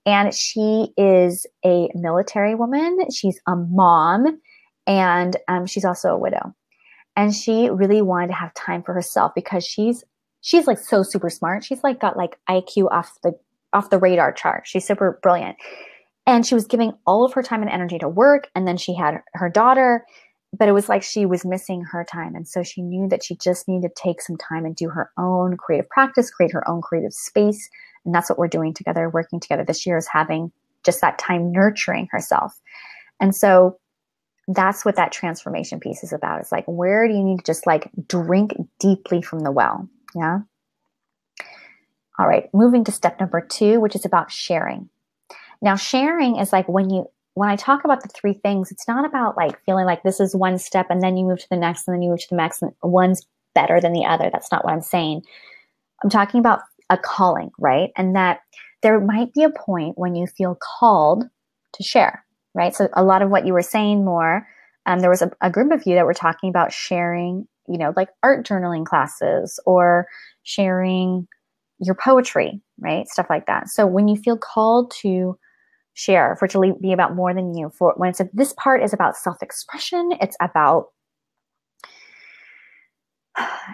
A: and she is a military woman. She's a mom, and she's also a widow. And she really wanted to have time for herself because she's like so super smart. She's like got like IQ off the radar chart. She's super brilliant. And she was giving all of her time and energy to work. And then she had her daughter, but it was like she was missing her time. And so she knew that she just needed to take some time and do her own creative practice, create her own creative space. And that's what we're doing together, working together this year, is having just that time nurturing herself. And so that's what that transformation piece is about. It's like, where do you need to just like drink deeply from the well? Yeah. All right. Moving to step number 2, which is about sharing. Now, sharing is like when I talk about the 3 things, it's not about like feeling like this is one step and then you move to the next and then you move to the next and one's better than the other. That's not what I'm saying. I'm talking about a calling, right? And that there might be a point when you feel called to share. Right. So a lot of what you were saying more, there was a group of you that were talking about sharing, like art journaling classes or sharing your poetry, right? Stuff like that. So when you feel called to share, for it to be about more than you, when it's this part is about self-expression, it's about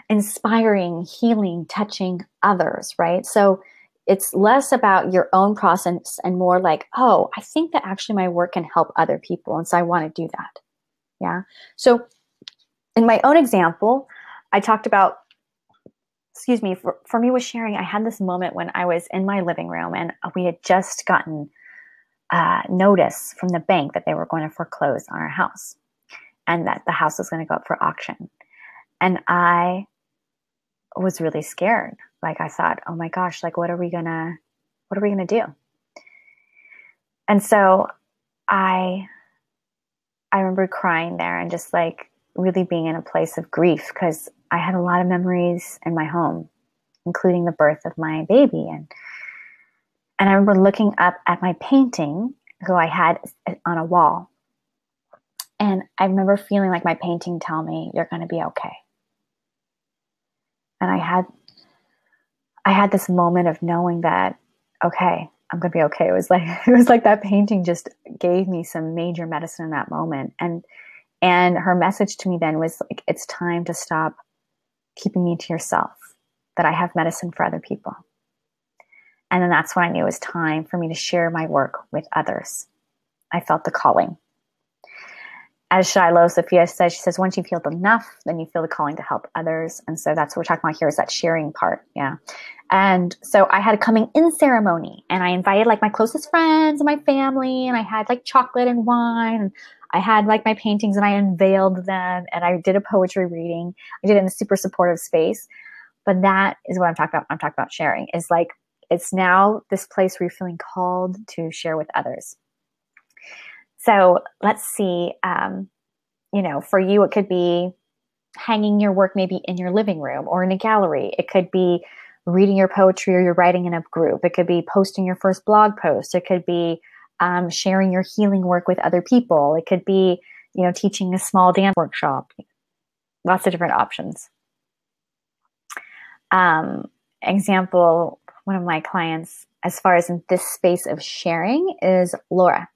A: inspiring, healing, touching others, right? So it's less about your own process and more like, oh, I think that actually my work can help other people. And so I want to do that. Yeah. So in my own example, I talked about, for me with sharing, I had this moment when I was in my living room and we had just gotten notice from the bank that they were going to foreclose on our house and that the house was going to go up for auction. And I was really scared. Like I thought, oh my gosh, like what are we gonna do? And so I remember crying there and just like really being in a place of grief because I had a lot of memories in my home, including the birth of my baby. And I remember looking up at my painting, who I had on a wall. And I remember feeling like my painting tell me, you're going to be okay. And I had this moment of knowing that, okay, I'm going to be okay. It was like that painting just gave me some major medicine in that moment. And her message to me then was like, it's time to stop keeping me to yourself, that I have medicine for other people. And then that's when I knew it was time for me to share my work with others. I felt the calling. As Shiloh Sophia says, she says, once you've healed enough, then you feel the calling to help others. And so that's what we're talking about here, is that sharing part. Yeah. And so I had a coming in ceremony, and I invited like my closest friends and my family, and I had like chocolate and wine, and I had like my paintings, and I unveiled them, and I did a poetry reading. I did it in a super supportive space. But that is what I'm talking about. I'm talking about sharing. Is like, it's now this place where you're feeling called to share with others. So let's see, for you, it could be hanging your work maybe in your living room or in a gallery. It could be reading your poetry or you're writing in a group. It could be posting your first blog post. It could be sharing your healing work with other people. It could be, teaching a small dance workshop. Lots of different options. Example, one of my clients, as far as in this space of sharing, is Laura.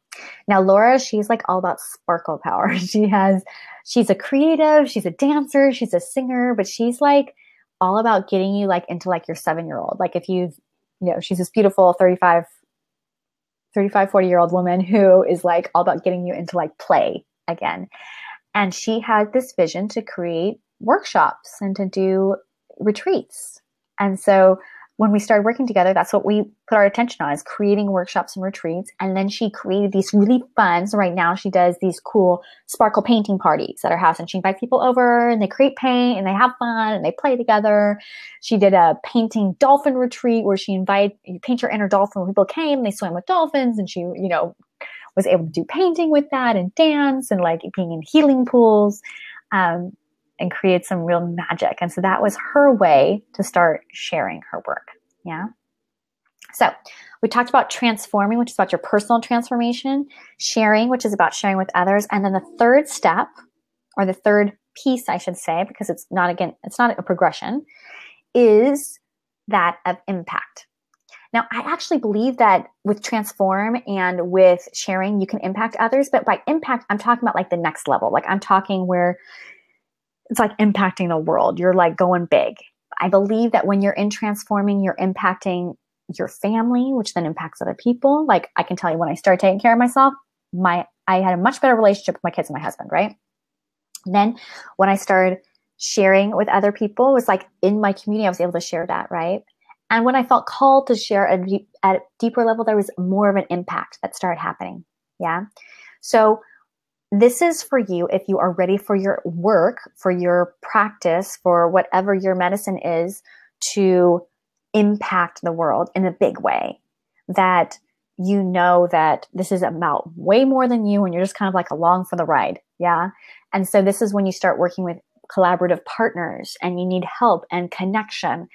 A: Now, Laura, she's like all about sparkle power. She's a creative, she's a dancer, she's a singer, but she's like all about getting you like into like your 7-year-old. Like if she's this beautiful 35, 40-year-old woman who is like all about getting you into like play again. And she had this vision to create workshops and to do retreats. And so when we started working together, that's what we put our attention on, is creating workshops and retreats. And then she created these really fun. So right now she does these cool sparkle painting parties at her house, and she invites people over and they create paint and they have fun and they play together. She did a painting dolphin retreat where you paint your inner dolphin. When people came, they swam with dolphins, and she, was able to do painting with that and dance and like being in healing pools. And create some real magic. And so that was her way to start sharing her work. Yeah. So we talked about transforming, which is about your personal transformation, sharing, which is about sharing with others. And then the third step, or the third piece, I should say, because it's not a progression, is that of impact. Now, I actually believe that with transform and with sharing, you can impact others. But by impact, I'm talking about like the next level. Like I'm talking where it's like impacting the world. You're like going big. I believe that when you're in transforming, you're impacting your family, which then impacts other people. Like I can tell you, when I started taking care of myself, I had a much better relationship with my kids and my husband, right? And then when I started sharing with other people, it was like in my community, I was able to share that, right? And when I felt called to share at a deeper level, there was more of an impact that started happening. Yeah. So this is for you if you are ready for your work, for your practice, for whatever your medicine is, to impact the world in a big way. That you know that this is about way more than you, and you're just kind of like along for the ride. Yeah. And so this is when you start working with collaborative partners and you need help and connection.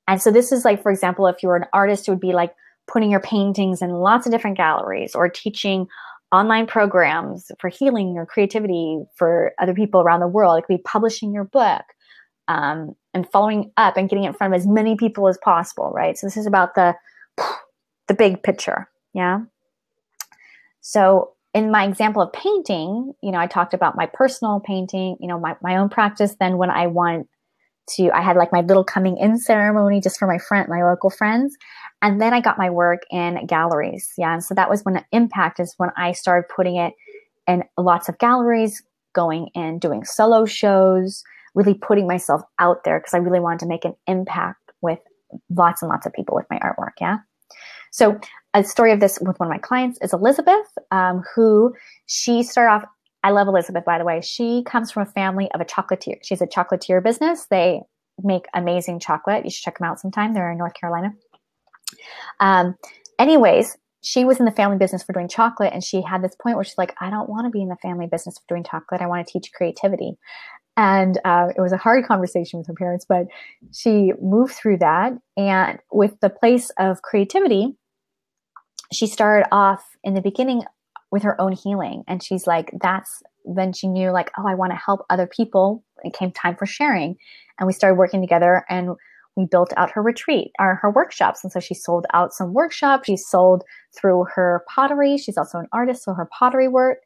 A: And so this is like, for example, if you were an artist, it would be like putting your paintings in lots of different galleries, or teaching online programs for healing or creativity for other people around the world. It could be publishing your book, and following up and getting it in front of as many people as possible, right? So this is about the big picture, yeah? So in my example of painting, I talked about my personal painting, my own practice. Then when I had like my little coming in ceremony just for my local friends. And then I got my work in galleries. Yeah. And so that was when the impact is when I started putting it in lots of galleries, going and doing solo shows, really putting myself out there because I really wanted to make an impact with lots and lots of people with my artwork. Yeah. So a story of this with one of my clients is Elizabeth, who she started off. I love Elizabeth, by the way. She comes from a family of a chocolatier. She's a chocolatier business. They make amazing chocolate. You should check them out sometime. They're in North Carolina. Anyways, she was in the family business for doing chocolate, and she had this point where she's like, I don't want to be in the family business for doing chocolate. I want to teach creativity. And it was a hard conversation with her parents, but she moved through that. And with the place of creativity, she started off in the beginning with her own healing. And she's like, that's when she knew like, oh, I want to help other people. It came time for sharing. And we started working together and we built out her retreat, her workshops. And so she sold out some workshops. She sold through her pottery. She's also an artist, so her pottery work.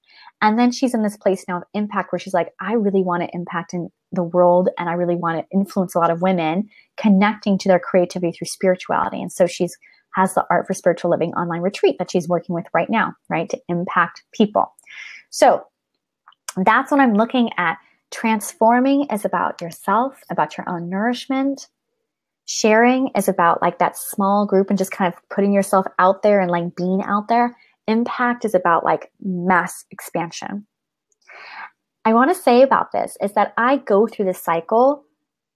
A: And then she's in this place now of impact where she's like, I really want to impact in the world and I really want to influence a lot of women connecting to their creativity through spirituality. And so she's has the Art for Spiritual Living online retreat that she's working with right now, right, to impact people. So that's what I'm looking at. Transforming is about yourself, about your own nourishment. Sharing is about like that small group and just kind of putting yourself out there and like being out there. Impact is about like mass expansion. I want to say about this is that I go through this cycle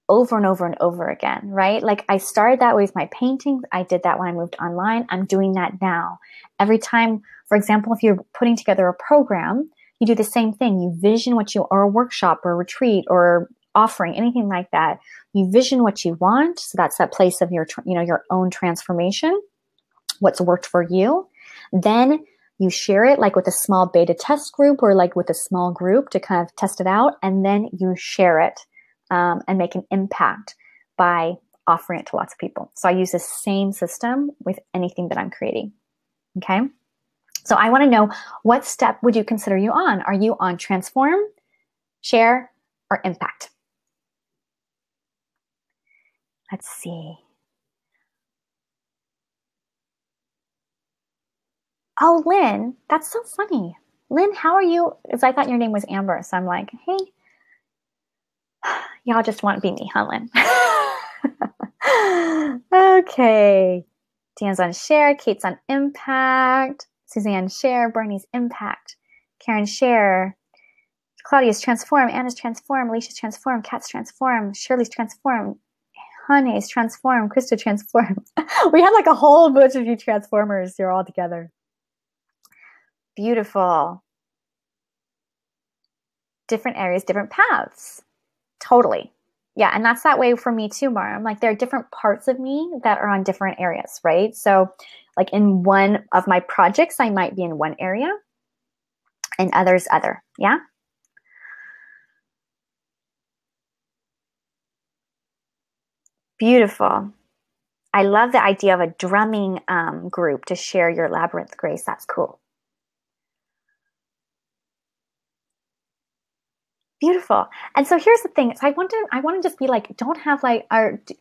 A: over and over and over again, right? Like I started that way with my paintings. I did that when I moved online. I'm doing that now. Every time, for example, if you're putting together a program, you do the same thing. You vision what you, or a workshop or a retreat or offering, anything like that. You vision what you want. So that's that place of your, your own transformation, what's worked for you. Then you share it like with a small beta test group or like with a small group to kind of test it out. And then you share it and make an impact by offering it to lots of people. So I use the same system with anything that I'm creating. Okay. So I want to know, what step would you consider you on? Are you on transform, share, or impact? Let's see. Oh, Lynn, that's so funny. Lynn, how are you? Because I thought your name was Amber. So I'm like, hey, y'all just want to be me, huh, Lynn? Okay. Dan's on share. Kate's on impact. Suzanne share. Bernie's impact. Karen share. Claudia's transform. Anna's transform. Alicia's transform. Kat's transform. Shirley's transform. Honey's transform. Krista transform. We have like a whole bunch of you transformers here all together. Beautiful. Different areas, different paths. Totally. Yeah. And that's that way for me too, Mara. I'm like, there are different parts of me that are on different areas, right? So like in one of my projects, I might be in one area and others other. Yeah. Beautiful. I love the idea of a drumming group to share your labyrinth grace. That's cool. Beautiful. And so here's the thing. So I want to just be like, don't have like,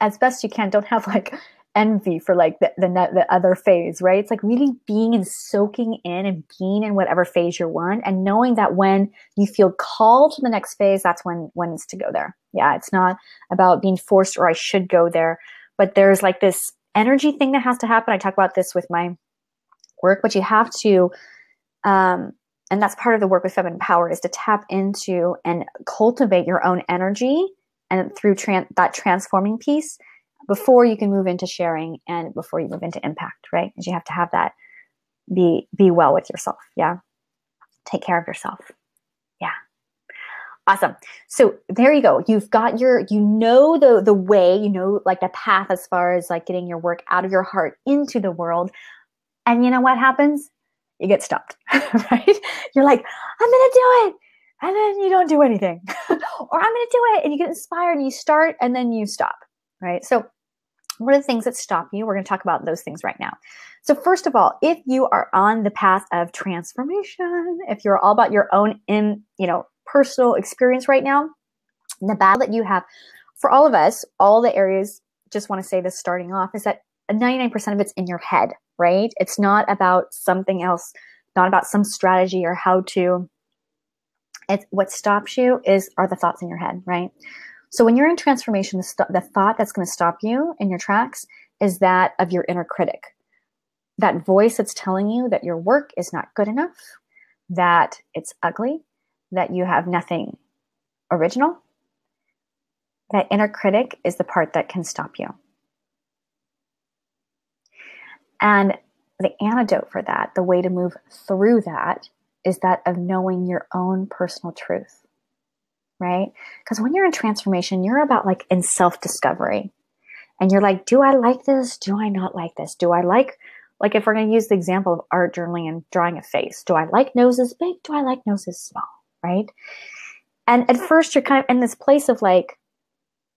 A: as best you can, don't have like envy for like the other phase, right? It's like really being and soaking in and being in whatever phase you're on, and knowing that when you feel called to the next phase, that's when it's to go there. Yeah. It's not about being forced or I should go there, but there's like this energy thing that has to happen. I talk about this with my work, but you have to, and that's part of the work with Feminine Power, is to tap into and cultivate your own energy, and through that transforming piece before you can move into sharing and before you move into impact, right? Because you have to have that, be well with yourself. Yeah. Take care of yourself. Yeah. Awesome. So there you go. You've got the way, like the path as far as like getting your work out of your heart into the world. And you know what happens? You get stopped, right? You're like, I'm going to do it. And then you don't do anything. Or I'm going to do it. And you get inspired and you start and then you stop, right? So what are the things that stop you? We're going to talk about those things right now. So first of all, if you are on the path of transformation, if you're all about your own personal experience right now, the battle that you have for all of us, all the areas, just want to say this starting off, is that 99% of it's in your head, right? It's not about something else, not about some strategy or how to. What stops you are the thoughts in your head, right? So when you're in transformation, the thought that's going to stop you in your tracks is that of your inner critic. That voice that's telling you that your work is not good enough, that it's ugly, that you have nothing original. That inner critic is the part that can stop you. And the antidote for that, the way to move through that, is that of knowing your own personal truth, right? Because when you're in transformation, you're about like in self-discovery. And you're like, do I like this? Do I not like this? Do I like Like if we're going to use the example of art journaling and drawing a face, do I like noses big? Do I like noses small? Right? And at first you're kind of in this place of like,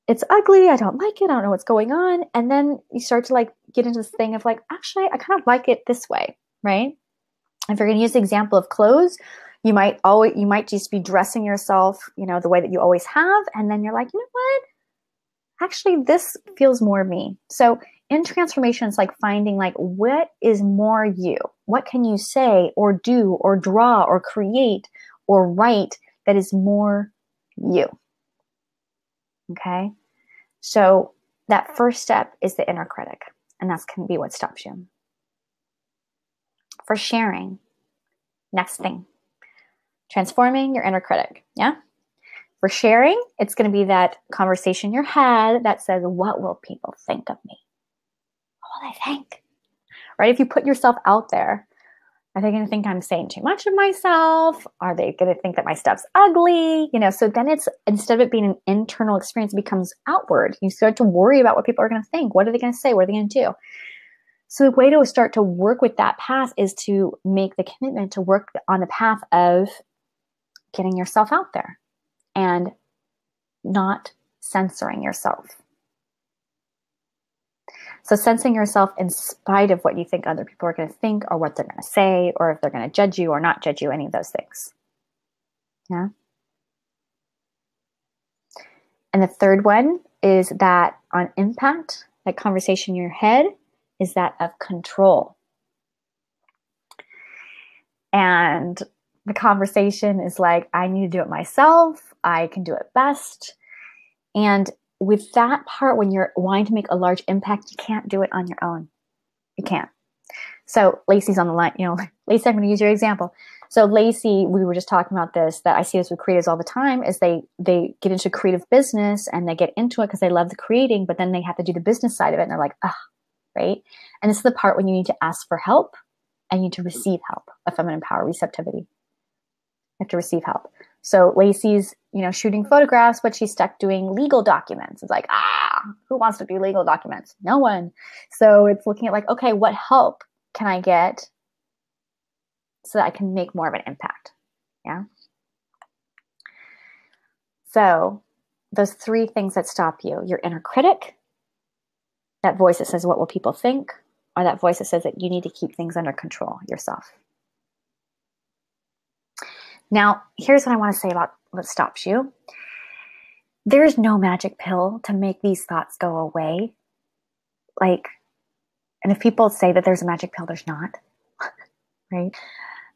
A: it's ugly. I don't like it. I don't know what's going on. And then you start to like get into this thing of like, actually, I kind of like it this way. Right? If you're going to use the example of clothes, you might just be dressing yourself, the way that you always have. And then you're like, you know what? Actually, this feels more me. So in transformation, it's like finding like, what is more you? What can you say or do or draw or create or write that is more you? Okay. So that first step is the inner critic, and that's can be what stops you. For sharing, next thing, transforming your inner critic. Yeah. For sharing, it's going to be that conversation in your head that says, what will people think of me? What will they think? Right? If you put yourself out there, are they going to think I'm saying too much of myself? Are they going to think that my stuff's ugly? So then it's, instead of it being an internal experience, it becomes outward. You start to worry about what people are going to think. What are they going to say? What are they going to do? So the way to start to work with that path is to make the commitment to work on the path of getting yourself out there and not censoring yourself. So censoring yourself in spite of what you think other people are going to think or what they're going to say or if they're going to judge you or not judge you, any of those things. Yeah. And the third one is that on impact, that conversation in your head is that of control. And the conversation is like, I need to do it myself. I can do it best. And with that part, when you're wanting to make a large impact, you can't do it on your own. You can't. So Lacey's on the line, Lacey, I'm going to use your example. So Lacey, we were just talking about this, that I see this with creatives all the time, is they get into creative business and they get into it because they love the creating, but then they have to do the business side of it and they're like, right? And this is the part when you need to ask for help and you need to receive help, a feminine power, receptivity. You have to receive help. So Lacey's, shooting photographs, but she's stuck doing legal documents. It's like, who wants to do legal documents? No one. So it's looking at like, okay, what help can I get so that I can make more of an impact? Yeah. So those three things that stop you: your inner critic, that voice that says, what will people think? Or that voice that says that you need to keep things under control yourself. Now, here's what I want to say about what stops you. There's no magic pill to make these thoughts go away. And if people say that there's a magic pill, there's not, right?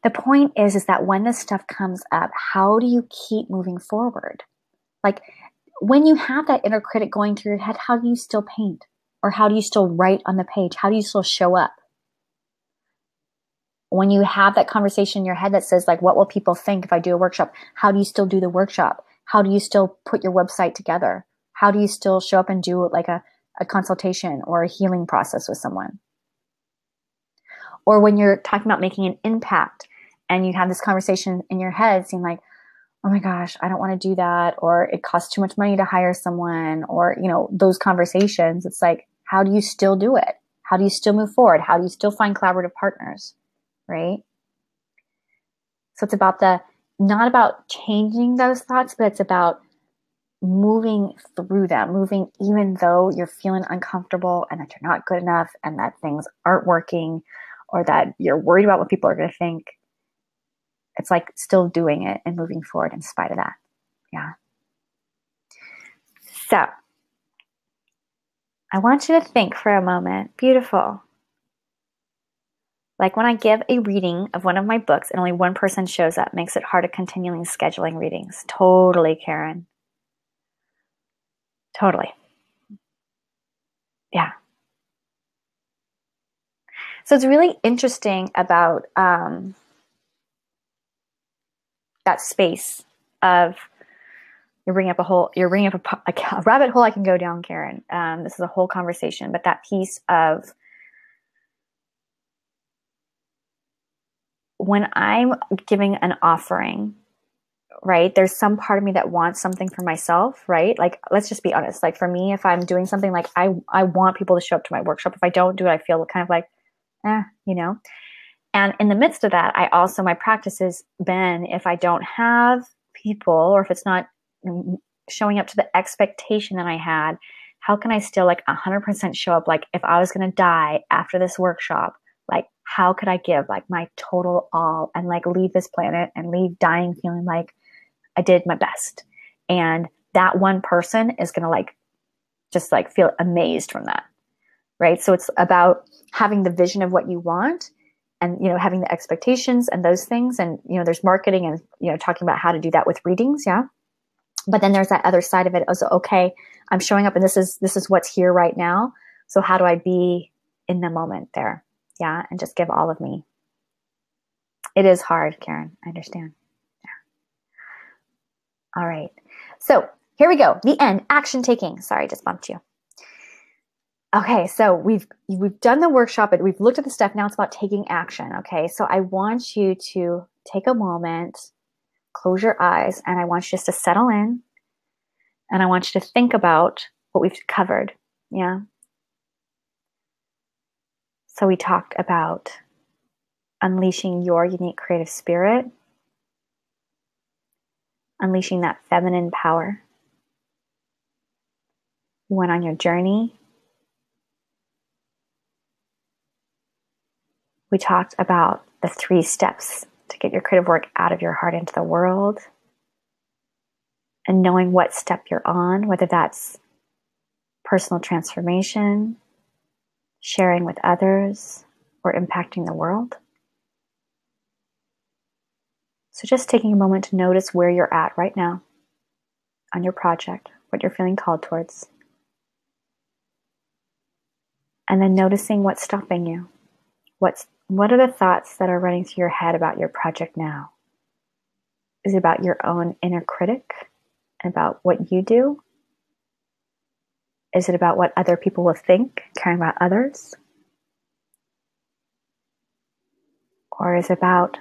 A: The point is that when this stuff comes up, how do you keep moving forward? Like when you have that inner critic going through your head, how do you still paint? Or how do you still write on the page? How do you still show up? When you have that conversation in your head that says like, what will people think if I do a workshop? How do you still do the workshop? How do you still put your website together? How do you still show up and do like a consultation or a healing process with someone? Or when you're talking about making an impact and you have this conversation in your head saying like, oh my gosh, I don't want to do that. Or it costs too much money to hire someone, or, those conversations. It's like, how do you still do it? How do you still move forward? How do you still find collaborative partners? Right? So it's about not about changing those thoughts, but it's about moving through them, moving even though you're feeling uncomfortable and that you're not good enough and that things aren't working or that you're worried about what people are going to think. It's like still doing it and moving forward in spite of that. Yeah. So I want you to think for a moment. Beautiful. Like when I give a reading of one of my books and only one person shows up, makes it hard to continually scheduling readings. Totally, Karen. Totally. Yeah. So it's really interesting about that space of you're bringing up a rabbit hole I can go down, Karen. This is a whole conversation, but that piece of when I'm giving an offering, right, there's some part of me that wants something for myself, right? Like, let's just be honest. Like for me, if I'm doing something like I want people to show up to my workshop. If I don't do it, I feel kind of like, you know. And in the midst of that, I also, my practice has been, if I don't have people, or if it's not showing up to the expectation that I had, how can I still like 100% show up? Like if I was going to die after this workshop, like how could I give like my total all and like leave this planet and leave dying feeling like I did my best? And that one person is going to like, just like feel amazed from that. Right. So it's about having the vision of what you want and, you know, having the expectations and those things. And, you know, there's marketing and, you know, talking about how to do that with readings. Yeah. But then there's that other side of it. Also, okay, I'm showing up and this is what's here right now. So how do I be in the moment there? Yeah. And just give all of me. It is hard, Karen. I understand. Yeah. All right. So here we go. The end. Action taking. Sorry, I just bumped you. Okay, so we've done the workshop, and we've looked at the stuff. Now it's about taking action. Okay, so I want you to take a moment, close your eyes, and I want you just to settle in, and I want you to think about what we've covered. Yeah. So we talked about unleashing your unique creative spirit, unleashing that feminine power. You went on your journey. We talked about the 3 steps to get your creative work out of your heart into the world, and knowing what step you're on, whether that's personal transformation, sharing with others, or impacting the world. So just taking a moment to notice where you're at right now on your project, what you're feeling called towards. And then noticing what's stopping you. What are the thoughts that are running through your head about your project now? Is it about your own inner critic and about what you do? Is it about what other people will think, caring about others? Or is it about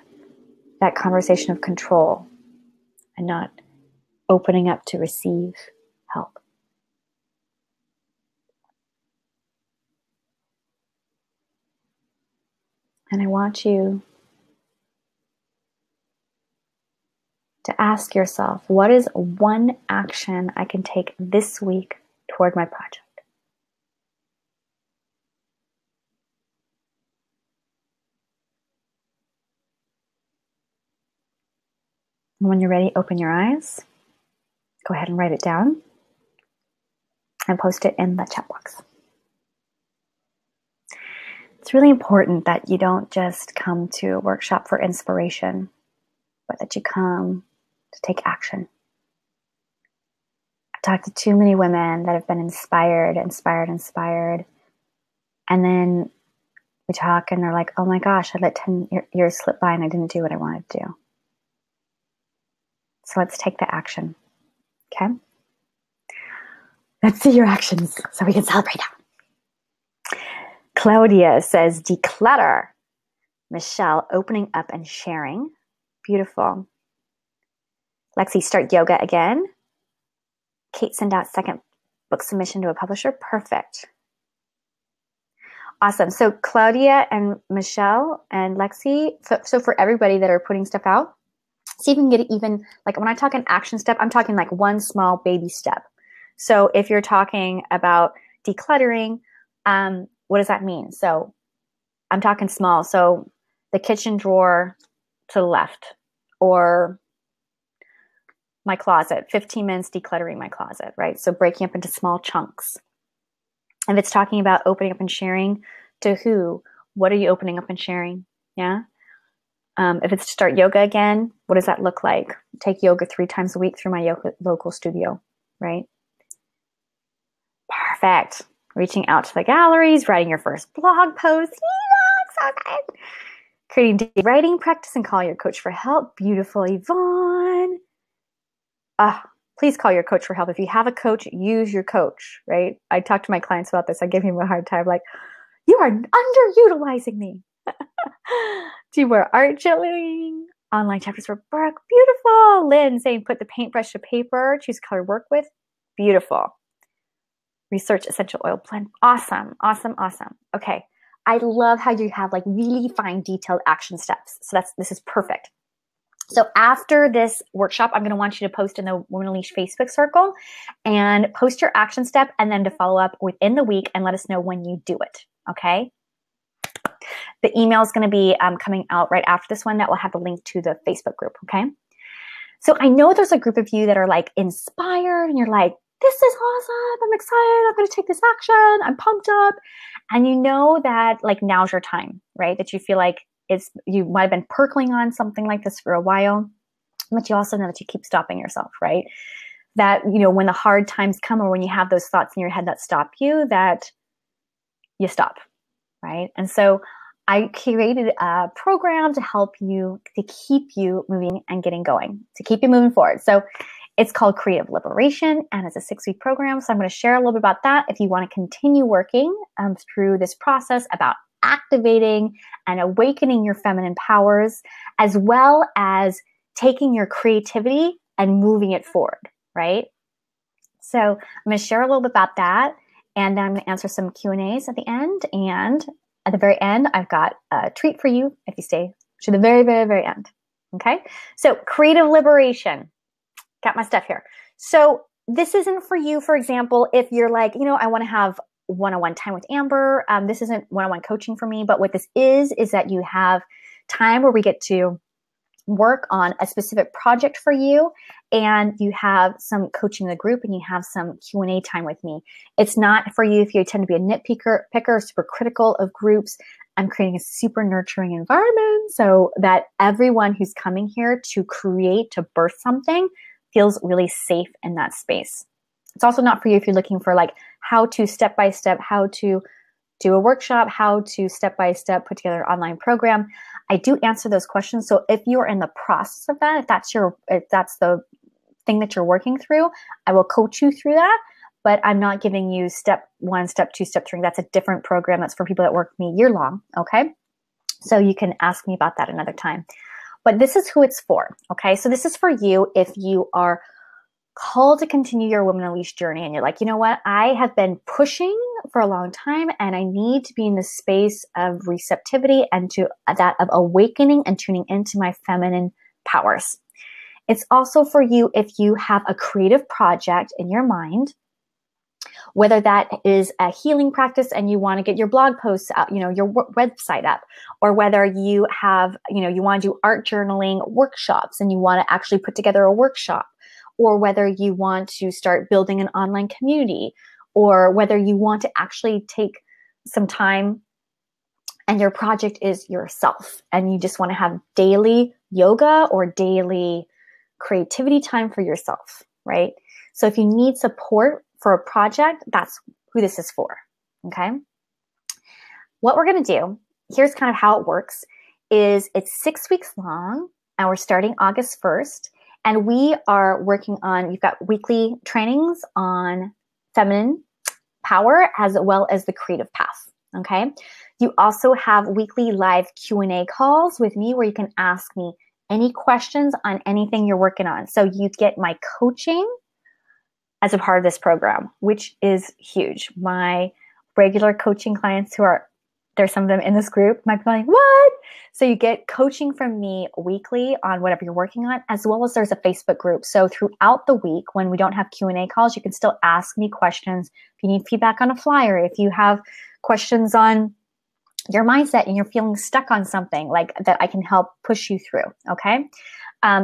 A: that conversation of control and not opening up to receive help? And I want you to ask yourself, what is one action I can take this week toward my project? And when you're ready, open your eyes. Go ahead and write it down and post it in the chat box. It's really important that you don't just come to a workshop for inspiration, but that you come to take action. I've talked to too many women that have been inspired. And then we talk and they're like, oh my gosh, I let 10 years slip by and I didn't do what I wanted to do. So let's take the action. Okay? Let's see your actions so we can celebrate now. Claudia says, declutter. Michelle, opening up and sharing. Beautiful. Lexi, start yoga again. Kate, send out second book submission to a publisher. Perfect. Awesome. So Claudia and Michelle and Lexi, so for everybody that are putting stuff out, see if you can get it even, like when I talk an action step, I'm talking like one small baby step. So if you're talking about decluttering, what does that mean? So I'm talking small. So the kitchen drawer to the left, or my closet, 15 minutes decluttering my closet, right? So breaking up into small chunks. If it's talking about opening up and sharing, to who? What are you opening up and sharing? Yeah. If it's to start yoga again, what does that look like? Take yoga 3 times a week through my local studio, right? Perfect. Reaching out to the galleries, writing your first blog post. Yeah, so good. Creating daily writing practice and call your coach for help. Beautiful, Yvonne. Please call your coach for help. If you have a coach, use your coach, right? I talk to my clients about this. I give him a hard time, like, you are underutilizing me. Teamwork art journaling, online chapters for Brooke. Beautiful. Lynn saying, put the paintbrush to paper, choose color to work with. Beautiful. Research essential oil blend. Awesome, awesome, awesome. Okay. I love how you have like really fine detailed action steps. So this is perfect. So after this workshop, I'm going to want you to post in the Women Unleashed Facebook circle and post your action step, and then to follow up within the week and let us know when you do it. Okay. The email is going to be coming out right after this one that will have the link to the Facebook group. Okay. So I know there's a group of you that are like inspired and you're like, this is awesome. I'm excited. I'm going to take this action. I'm pumped up. And you know that like now's your time, right? That you feel like you might have been percolating on something like this for a while, but you also know that you keep stopping yourself, right? That, you know, when the hard times come or when you have those thoughts in your head that stop you, that you stop, right? And so I created a program to help you, to keep you moving and getting going, to keep you moving forward. So it's called Creative Liberation, and it's a 6-week program. So I'm going to share a little bit about that if you want to continue working through this process about activating and awakening your feminine powers, as well as taking your creativity and moving it forward, right? So I'm going to share a little bit about that, and then I'm going to answer some Q&As at the end. And at the very end, I've got a treat for you if you stay to the very, very, very end. Okay? So creative liberation. Got my stuff here. So this isn't for you, for example, if you're like, you know, I want to have one-on-one time with Amber. This isn't one-on-one coaching for me, but what this is that you have time where we get to work on a specific project for you, and you have some coaching in the group, and you have some Q&A time with me. It's not for you if you tend to be a nitpicker, super critical of groups. I'm creating a super nurturing environment so that everyone who's coming here to create, to birth something, feels really safe in that space. It's also not for you if you're looking for like how to step-by-step, how to do a workshop, how to step-by-step put together an online program. I do answer those questions. So if you're in the process of that, if that's the thing that you're working through, I will coach you through that. But I'm not giving you step 1, step 2, step 3. That's a different program. That's for people that work with me year long. Okay. So you can ask me about that another time. But this is who it's for. Okay. So this is for you if you are called to continue your Women Unleashed journey and you're like, you know what? I have been pushing for a long time and I need to be in the space of receptivity and to that of awakening and tuning into my feminine powers. It's also for you if you have a creative project in your mind, whether that is a healing practice and you want to get your blog posts out, you know, your website up, or whether you have, you know, you want to do art journaling workshops and you want to actually put together a workshop, or whether you want to start building an online community, or whether you want to actually take some time and your project is yourself and you just want to have daily yoga or daily creativity time for yourself, right? So if you need support for a project, that's who this is for, okay? What we're going to do, here's kind of how it works, is it's 6 weeks long and we're starting August 1st. And we are working on, you've got weekly trainings on feminine power as well as the creative path, okay? You also have weekly live Q&A calls with me where you can ask me any questions on anything you're working on. So you get my coaching as a part of this program, which is huge. My regular coaching clients there's some of them in this group, might be like, what? So you get coaching from me weekly on whatever you're working on, as well as there's a Facebook group. So throughout the week, when we don't have Q&A calls, you can still ask me questions. If you need feedback on a flyer, if you have questions on your mindset and you're feeling stuck on something like that, I can help push you through, okay?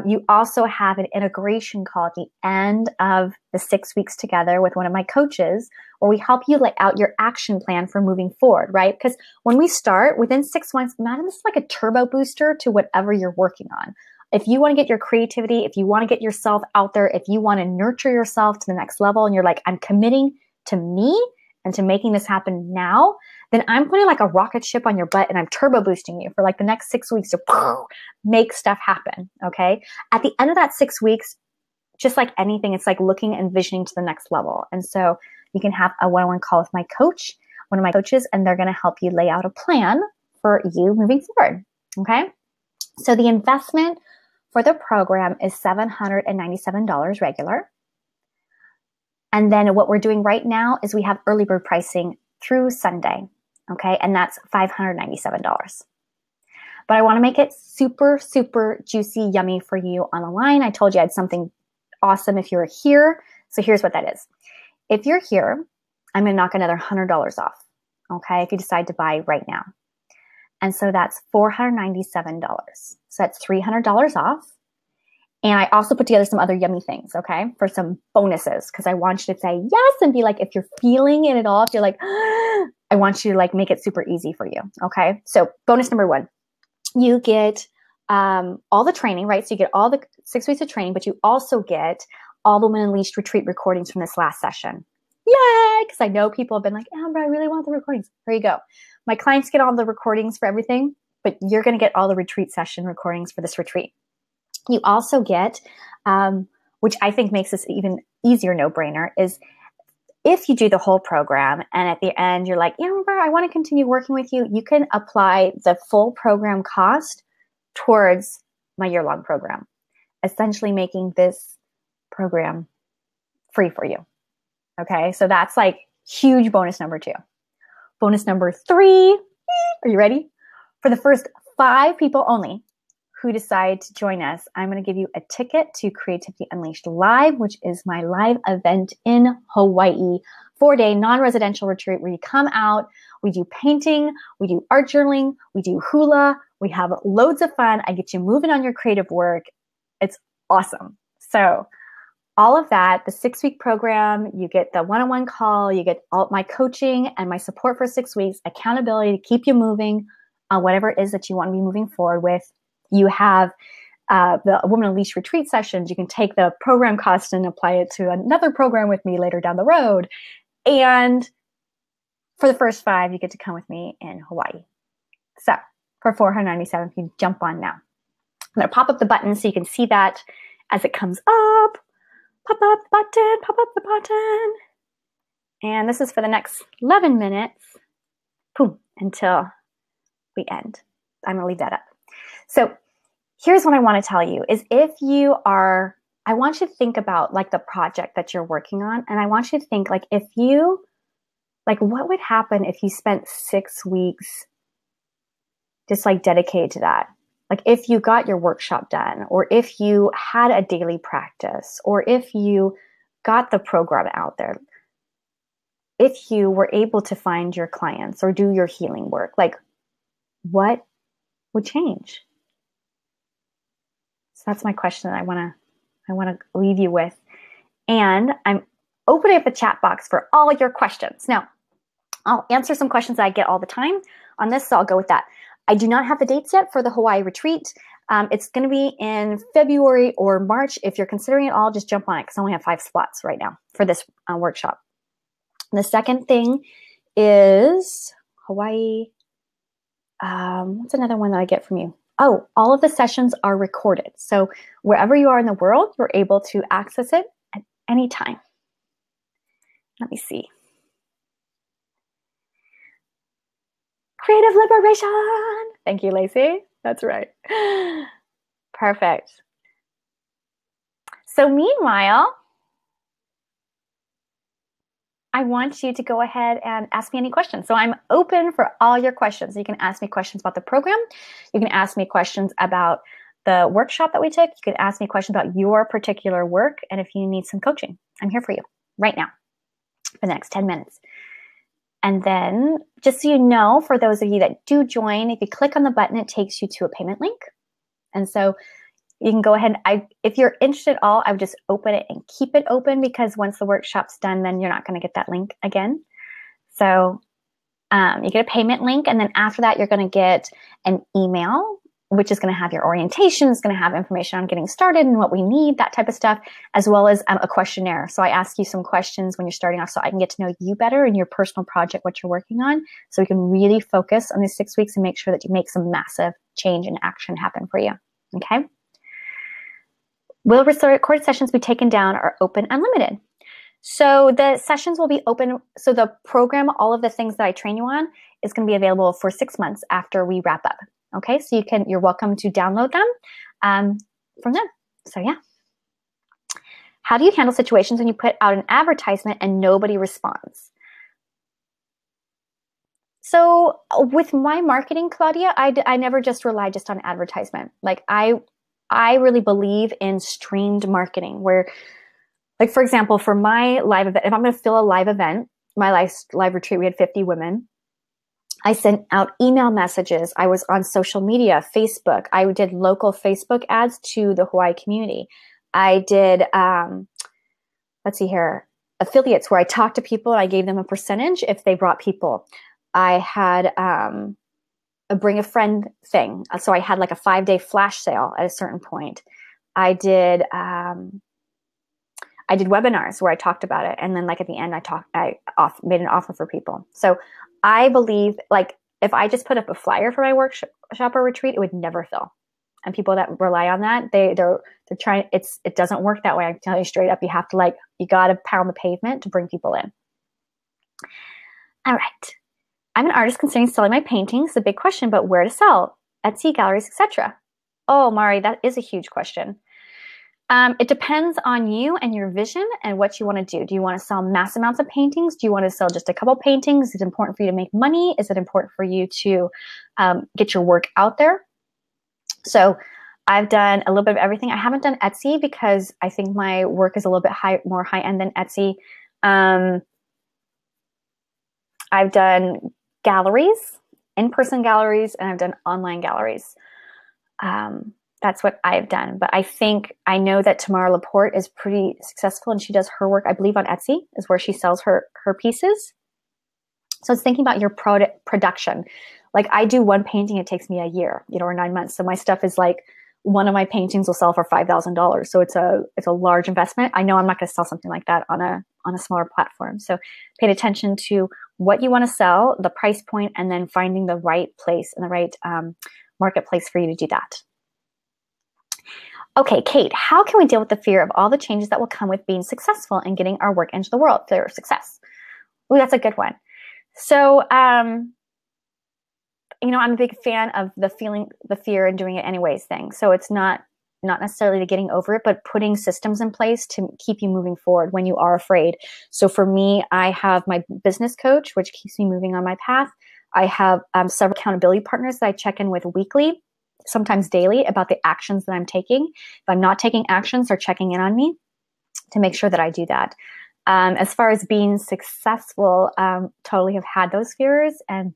A: You also have an integration call at the end of the 6 weeks together with one of my coaches where we help you lay out your action plan for moving forward, right? Because when we start within 6 months, imagine this is like a turbo booster to whatever you're working on. If you want to get your creativity, if you want to get yourself out there, if you want to nurture yourself to the next level and you're like, I'm committing to me and to making this happen now, then I'm putting like a rocket ship on your butt and I'm turbo boosting you for like the next 6 weeks to make stuff happen, okay? At the end of that 6 weeks, just like anything, it's like looking and visioning to the next level. And so you can have a one-on-one call with my coach, one of my coaches, and they're going to help you lay out a plan for you moving forward, okay? So the investment for the program is $797 regular. And then what we're doing right now is we have early bird pricing through Sunday. okay? And that's $597. But I want to make it super, super juicy, yummy for you on the line. I told you I had something awesome if you were here. So here's what that is. If you're here, I'm going to knock another $100 off, okay, if you decide to buy right now. And so that's $497. So that's $300 off. And I also put together some other yummy things, okay, for some bonuses, because I want you to say yes and be like, if you're feeling it at all, if you're like, I want you to like make it super easy for you, okay? So bonus number 1, you get all the training, right? So you get all the 6 weeks of training, but you also get all the Women Unleashed retreat recordings from this last session. Yay! Because I know people have been like, Amber, I really want the recordings. Here you go. My clients get all the recordings for everything, but you're going to get all the retreat session recordings for this retreat. You also get, which I think makes this even easier no-brainer, is if you do the whole program and at the end you're like, Amber, I want to continue working with you, you can apply the full program cost towards my year-long program, essentially making this program free for you. Okay, so that's like huge bonus number 2. Bonus number 3, are you ready? For the first 5 people only who decide to join us, I'm going to give you a ticket to Creativity Unleashed Live, which is my live event in Hawaii, 4-day non-residential retreat where you come out, we do painting, we do art journaling, we do hula, we have loads of fun. I get you moving on your creative work. It's awesome. So all of that, the 6-week program, you get the one-on-one call, you get all my coaching and my support for 6 weeks, accountability to keep you moving on whatever it is that you want to be moving forward with. You have the Women Unleashed retreat sessions. You can take the program cost and apply it to another program with me later down the road. And for the first 5, you get to come with me in Hawaii. So for $497, you jump on now. I'm going to pop up the button so you can see that as it comes up. Pop up the button, pop up the button. And this is for the next 11 minutes, boom, until we end. I'm going to leave that up. So here's what I want to tell you is if you are, I want you to think about like the project that you're working on. And I want you to think like if you, like what would happen if you spent 6 weeks just like dedicated to that? Like if you got your workshop done, or if you had a daily practice, or if you got the program out there, if you were able to find your clients or do your healing work, like what would change? So that's my question that I want to leave you with. And I'm opening up the chat box for all your questions. Now, I'll answer some questions that I get all the time on this, so I'll go with that. I do not have the dates yet for the Hawaii retreat. It's going to be in February or March. If you're considering it all, just jump on it because I only have 5 spots right now for this workshop. The second thing is Hawaii. What's another one that I get from you? Oh, all of the sessions are recorded. So wherever you are in the world, you're able to access it at any time. Let me see. Creative liberation. Thank you, Lacey. That's right. Perfect. So meanwhile, I want you to go ahead and ask me any questions. So I'm open for all your questions. You can ask me questions about the program. You can ask me questions about the workshop that we took. You can ask me questions about your particular work. And if you need some coaching, I'm here for you right now for the next 10 minutes. And then just so you know, for those of you that do join, if you click on the button, it takes you to a payment link. And so you can go ahead. If you're interested at all, I would just open it and keep it open because once the workshop's done, then you're not going to get that link again. So you get a payment link. And then after that, you're going to get an email, which is going to have your orientation. It's going to have information on getting started and what we need, that type of stuff, as well as a questionnaire. So I ask you some questions when you're starting off so I can get to know you better and your personal project, what you're working on, so we can really focus on these 6 weeks and make sure that you make some massive change and action happen for you. Okay? Will recorded sessions be taken down or open unlimited? So the sessions will be open. So the program, all of the things that I train you on is going to be available for 6 months after we wrap up. Okay, so you're welcome to download them from them. So yeah. How do you handle situations when you put out an advertisement and nobody responds? So with my marketing, Claudia, I never just rely just on advertisement. Like I really believe in streamed marketing where, like, for example, for my live event, if I'm going to fill a live event, my live retreat, we had 50 women. I sent out email messages. I was on social media, Facebook. I did local Facebook ads to the Hawaii community. I did, let's see here, affiliates where I talked to people and I gave them a percentage if they brought people. I had a bring a friend thing. So I had like a 5-day flash sale at a certain point. I did webinars where I talked about it. And then like at the end, I made an offer for people. So I believe like if I just put up a flyer for my workshop or retreat, it would never fill. And people that rely on that, they're trying, it doesn't work that way. I can tell you straight up, you got to pound the pavement to bring people in. All right. I'm an artist considering selling my paintings. The big question, but where to sell? Etsy, galleries, etc. Oh, Mari, that is a huge question. It depends on you and your vision and what you want to do. Do you want to sell mass amounts of paintings? Do you want to sell just a couple paintings? Is it important for you to make money? Is it important for you to get your work out there? So I've done a little bit of everything. I haven't done Etsy because I think my work is a little bit more high-end than Etsy. I've done galleries, in-person galleries, and I've done online galleries. That's what I've done. But I know that Tamara Laporte is pretty successful and she does her work, I believe, on Etsy is where she sells her pieces. So it's thinking about your production. Like I do one painting, it takes me a year, or 9 months. So my stuff is like, one of my paintings will sell for $5,000. So it's a large investment. I know I'm not going to sell something like that on a smaller platform. So pay attention to what you want to sell, the price point, and then finding the right place and the right marketplace for you to do that. Okay, Kate, how can we deal with the fear of all the changes that will come with being successful and getting our work into the world? Fear of success. Ooh, that's a good one. So, I'm a big fan of the fear and doing it anyways thing. So it's not necessarily the getting over it, but putting systems in place to keep you moving forward when you are afraid. So for me, I have my business coach, which keeps me moving on my path. I have several accountability partners that I check in with weekly, sometimes daily, about the actions that I'm taking. If I'm not taking actions, they're checking in on me to make sure that I do that. As far as being successful, totally have had those fears and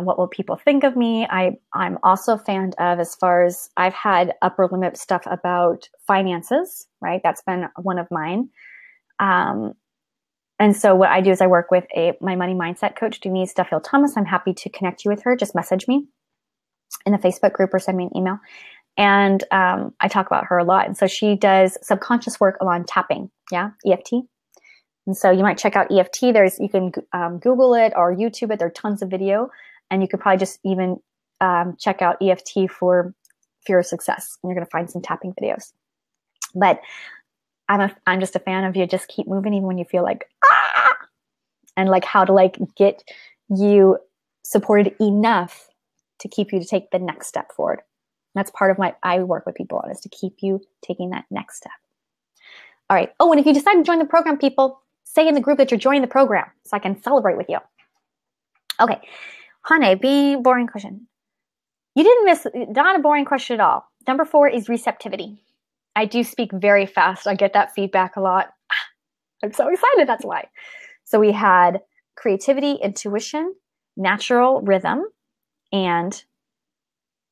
A: what will people think of me? I'm also a fan of, as far as I've had upper limit stuff about finances, right? That's been one of mine. And so what I do is I work with my money mindset coach, Denise Duffield-Thomas. I'm happy to connect you with her. Just message me in the Facebook group or send me an email. And I talk about her a lot. And so she does subconscious work along tapping, EFT. And so you might check out EFT. You can Google it or YouTube it. There are tons of video. And you could probably just even check out EFT for fear of success. And you're going to find some tapping videos. But I'm just a fan of you just keep moving even when you feel like, and like how to like get you supported enough to keep you to take the next step forward. And that's part of I work with people on, is to keep you taking that next step. All right. Oh, and if you decide to join the program, people, say in the group that you're joining the program so I can celebrate with you. Okay. Hane, boring question. You didn't miss, not a boring question at all. Number 4 is receptivity. I do speak very fast. I get that feedback a lot. I'm so excited, that's why. So we had creativity, intuition, natural rhythm, and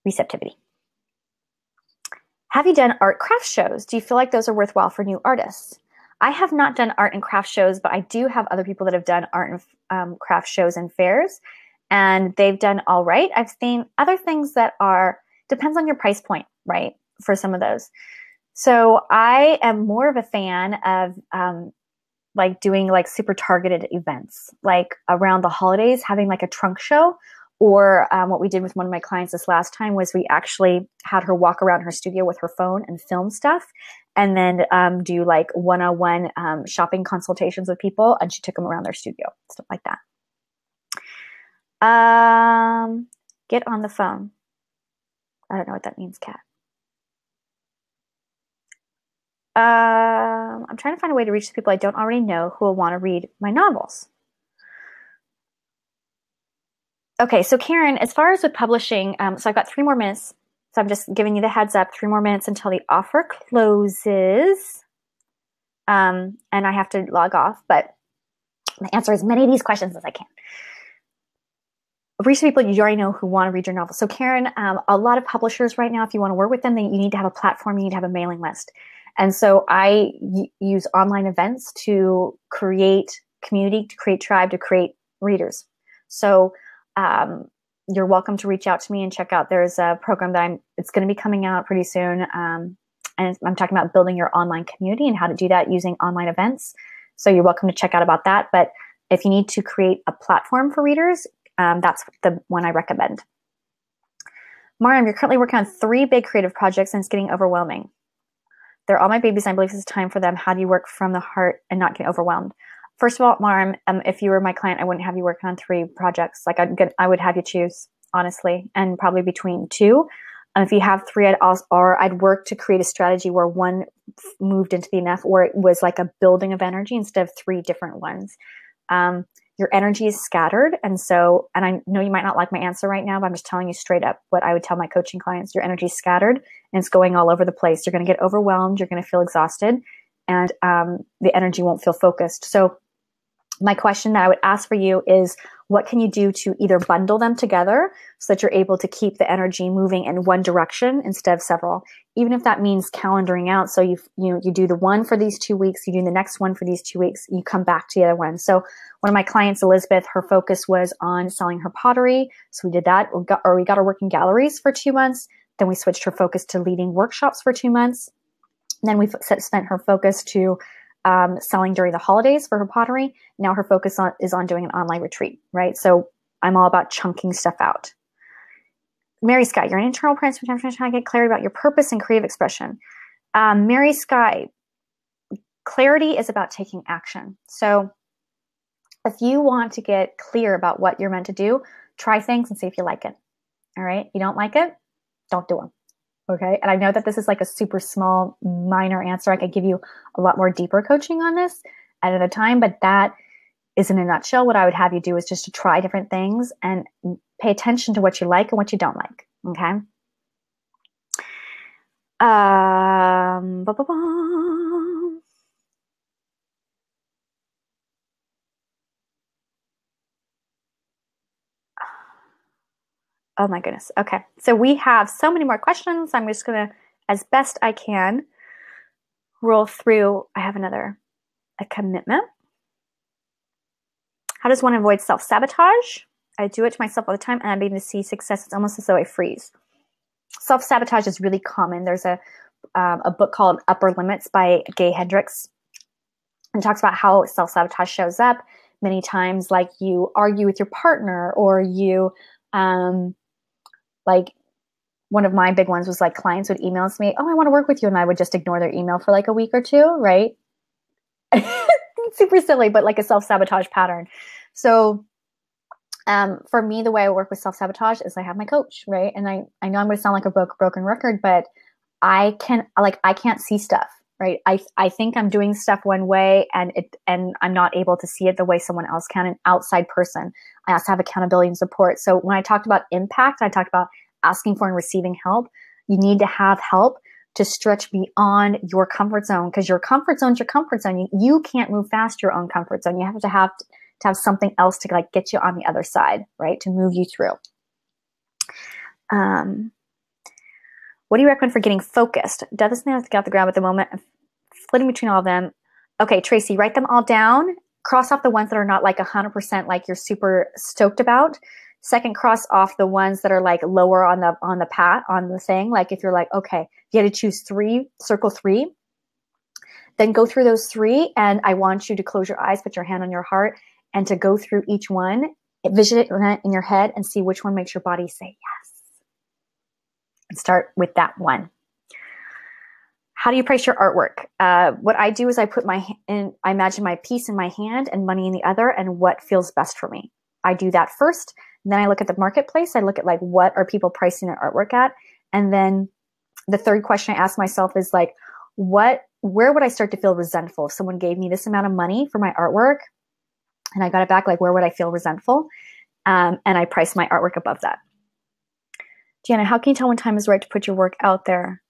A: receptivity. Have you done art craft shows? Do you feel like those are worthwhile for new artists? I have not done art and craft shows, but I do have other people that have done art and craft shows and fairs, and they've done all right. I've seen other things that depends on your price point, right, for some of those. So I am more of a fan of like doing like super targeted events, like around the holidays, having like a trunk show. Or what we did with one of my clients this last time was we actually had her walk around her studio with her phone and film stuff, and then do like one-on-one shopping consultations with people, and she took them around their studio, stuff like that. Get on the phone. I don't know what that means, Kat. I'm trying to find a way to reach the people I don't already know who will want to read my novels. Okay, so Karen, as far as with publishing, so I've got 3 more minutes. So I'm just giving you the heads up, 3 more minutes until the offer closes. And I have to log off, but I'm gonna answer as many of these questions as I can. Reach people you already know who want to read your novel. So Karen, a lot of publishers right now, if you want to work with them, then you need to have a platform, you need to have a mailing list. And so I use online events to create community, to create tribe, to create readers. So you're welcome to reach out to me and check out. There's a program that it's going to be coming out pretty soon. And I'm talking about building your online community and how to do that using online events. So you're welcome to check out about that. But if you need to create a platform for readers, that's the one I recommend. Mariam, you're currently working on 3 big creative projects and it's getting overwhelming. They're all my babies and I believe it's time for them. How do you work from the heart and not get overwhelmed? First of all, Mariam, if you were my client, I wouldn't have you working on 3 projects. Like I would have you choose, honestly, and probably between 2. If you have 3, I'd work to create a strategy where 1 moved into the enough, or it was like a building of energy instead of 3 different ones. Your energy is scattered. And I know you might not like my answer right now, but I'm just telling you straight up what I would tell my coaching clients. Your energy is scattered and it's going all over the place. You're going to get overwhelmed. You're going to feel exhausted and the energy won't feel focused. So my question that I would ask for you is, what can you do to either bundle them together so that you're able to keep the energy moving in one direction instead of several? Even if that means calendaring out. So you do the one for these 2 weeks, you do the next one for these 2 weeks, you come back to the other one. So one of my clients, Elizabeth, her focus was on selling her pottery. So we did that, we got her working galleries for 2 months. Then we switched her focus to leading workshops for 2 months. And then we spent her focus to selling during the holidays for her pottery. Now her focus is on doing an online retreat, right? So I'm all about chunking stuff out. Mary Sky, you're an internal prince, trying to get clarity about your purpose and creative expression. Mary Sky, clarity is about taking action. So if you want to get clear about what you're meant to do, try things and see if you like it. All right? You don't like it, don't do them. Okay. And I know that this is like a super small, minor answer. I could give you a lot more deeper coaching on this at another time, but that is in a nutshell. What I would have you do is just to try different things and pay attention to what you like and what you don't like. Okay. Oh my goodness. Okay. So we have so many more questions. I'm just going to, as best I can, roll through. I have a commitment. How does one avoid self-sabotage? I do it to myself all the time and I'm able to see success. It's almost as though I freeze. Self-sabotage is really common. There's a book called Upper Limits by Gay Hendricks. And talks about how self-sabotage shows up many times, like you argue with your partner or you, like one of my big ones was like clients would email me, oh, I want to work with you. And I would just ignore their email for like a week or 2, right? Super silly, but like a self-sabotage pattern. So for me, the way I work with self-sabotage is I have my coach, right? And I know I'm going to sound like a broken record, but I can't see stuff, right? I think I'm doing stuff one way and I'm not able to see it the way someone else can, an outside person. I also have accountability and support. So when I talked about impact, I talked about asking for and receiving help. You need to have help to stretch beyond your comfort zone, because your comfort zone is your comfort zone. You can't move past your own comfort zone. You have to have something else to like get you on the other side, right? To move you through. What do you recommend for getting focused? Doesn't have to get off the ground at the moment. I'm flitting between all of them. Okay, Tracy, write them all down. Cross off the ones that are not like 100% like you're super stoked about. Second, cross off the ones that are like lower on the thing. Like if you're like, okay, you had to choose 3, circle 3. Then go through those 3, and I want you to close your eyes, put your hand on your heart, and to go through each one, envision it in your head, and see which one makes your body say yes. And start with that one. How do you price your artwork? What I do is I imagine my piece in my hand and money in the other, and what feels best for me. I do that first. Then I look at the marketplace. I look at like, what are people pricing their artwork at? And then the third question I ask myself is like, where would I start to feel resentful? If someone gave me this amount of money for my artwork and I got it back, like, where would I feel resentful? And I price my artwork above that. Gianna, how can you tell when time is right to put your work out there?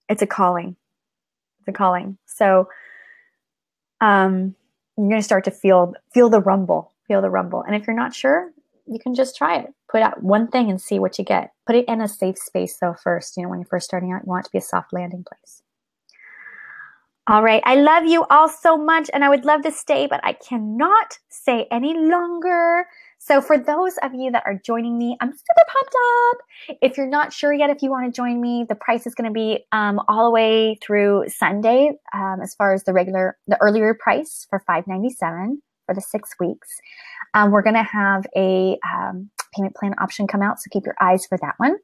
A: It's a calling. It's a calling. So you're going to start to feel the rumble. Feel the rumble. And if you're not sure, you can just try it. Put out one thing and see what you get. Put it in a safe space, though, first. When you're first starting out, you want it to be a soft landing place. All right. I love you all so much, and I would love to stay, but I cannot stay any longer. So for those of you that are joining me, I'm super pumped up. If you're not sure yet if you want to join me, the price is going to be all the way through Sunday as far as the earlier price for $5.97 for the 6 weeks. We're going to have a payment plan option come out, so keep your eyes for that one.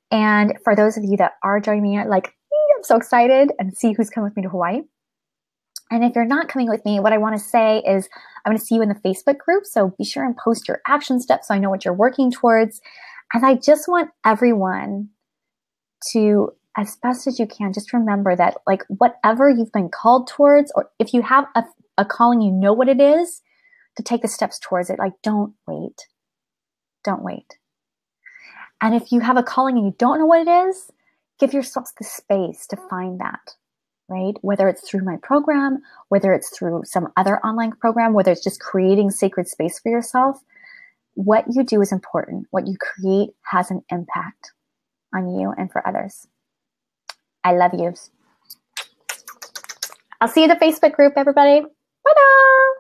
A: And for those of you that are joining me, like, I'm so excited, and see who's coming with me to Hawaii. And if you're not coming with me, what I want to say is I'm going to see you in the Facebook group. So be sure and post your action steps so I know what you're working towards. And I just want everyone to, as best as you can, just remember that, like, whatever you've been called towards, or if you have a calling, you know what it is, to take the steps towards it. Like, don't wait. Don't wait. And if you have a calling and you don't know what it is, give yourself the space to find that, right? Whether it's through my program, whether it's through some other online program, whether it's just creating sacred space for yourself, what you do is important. What you create has an impact on you and for others. I love you. I'll see you in the Facebook group, everybody. Bye-bye.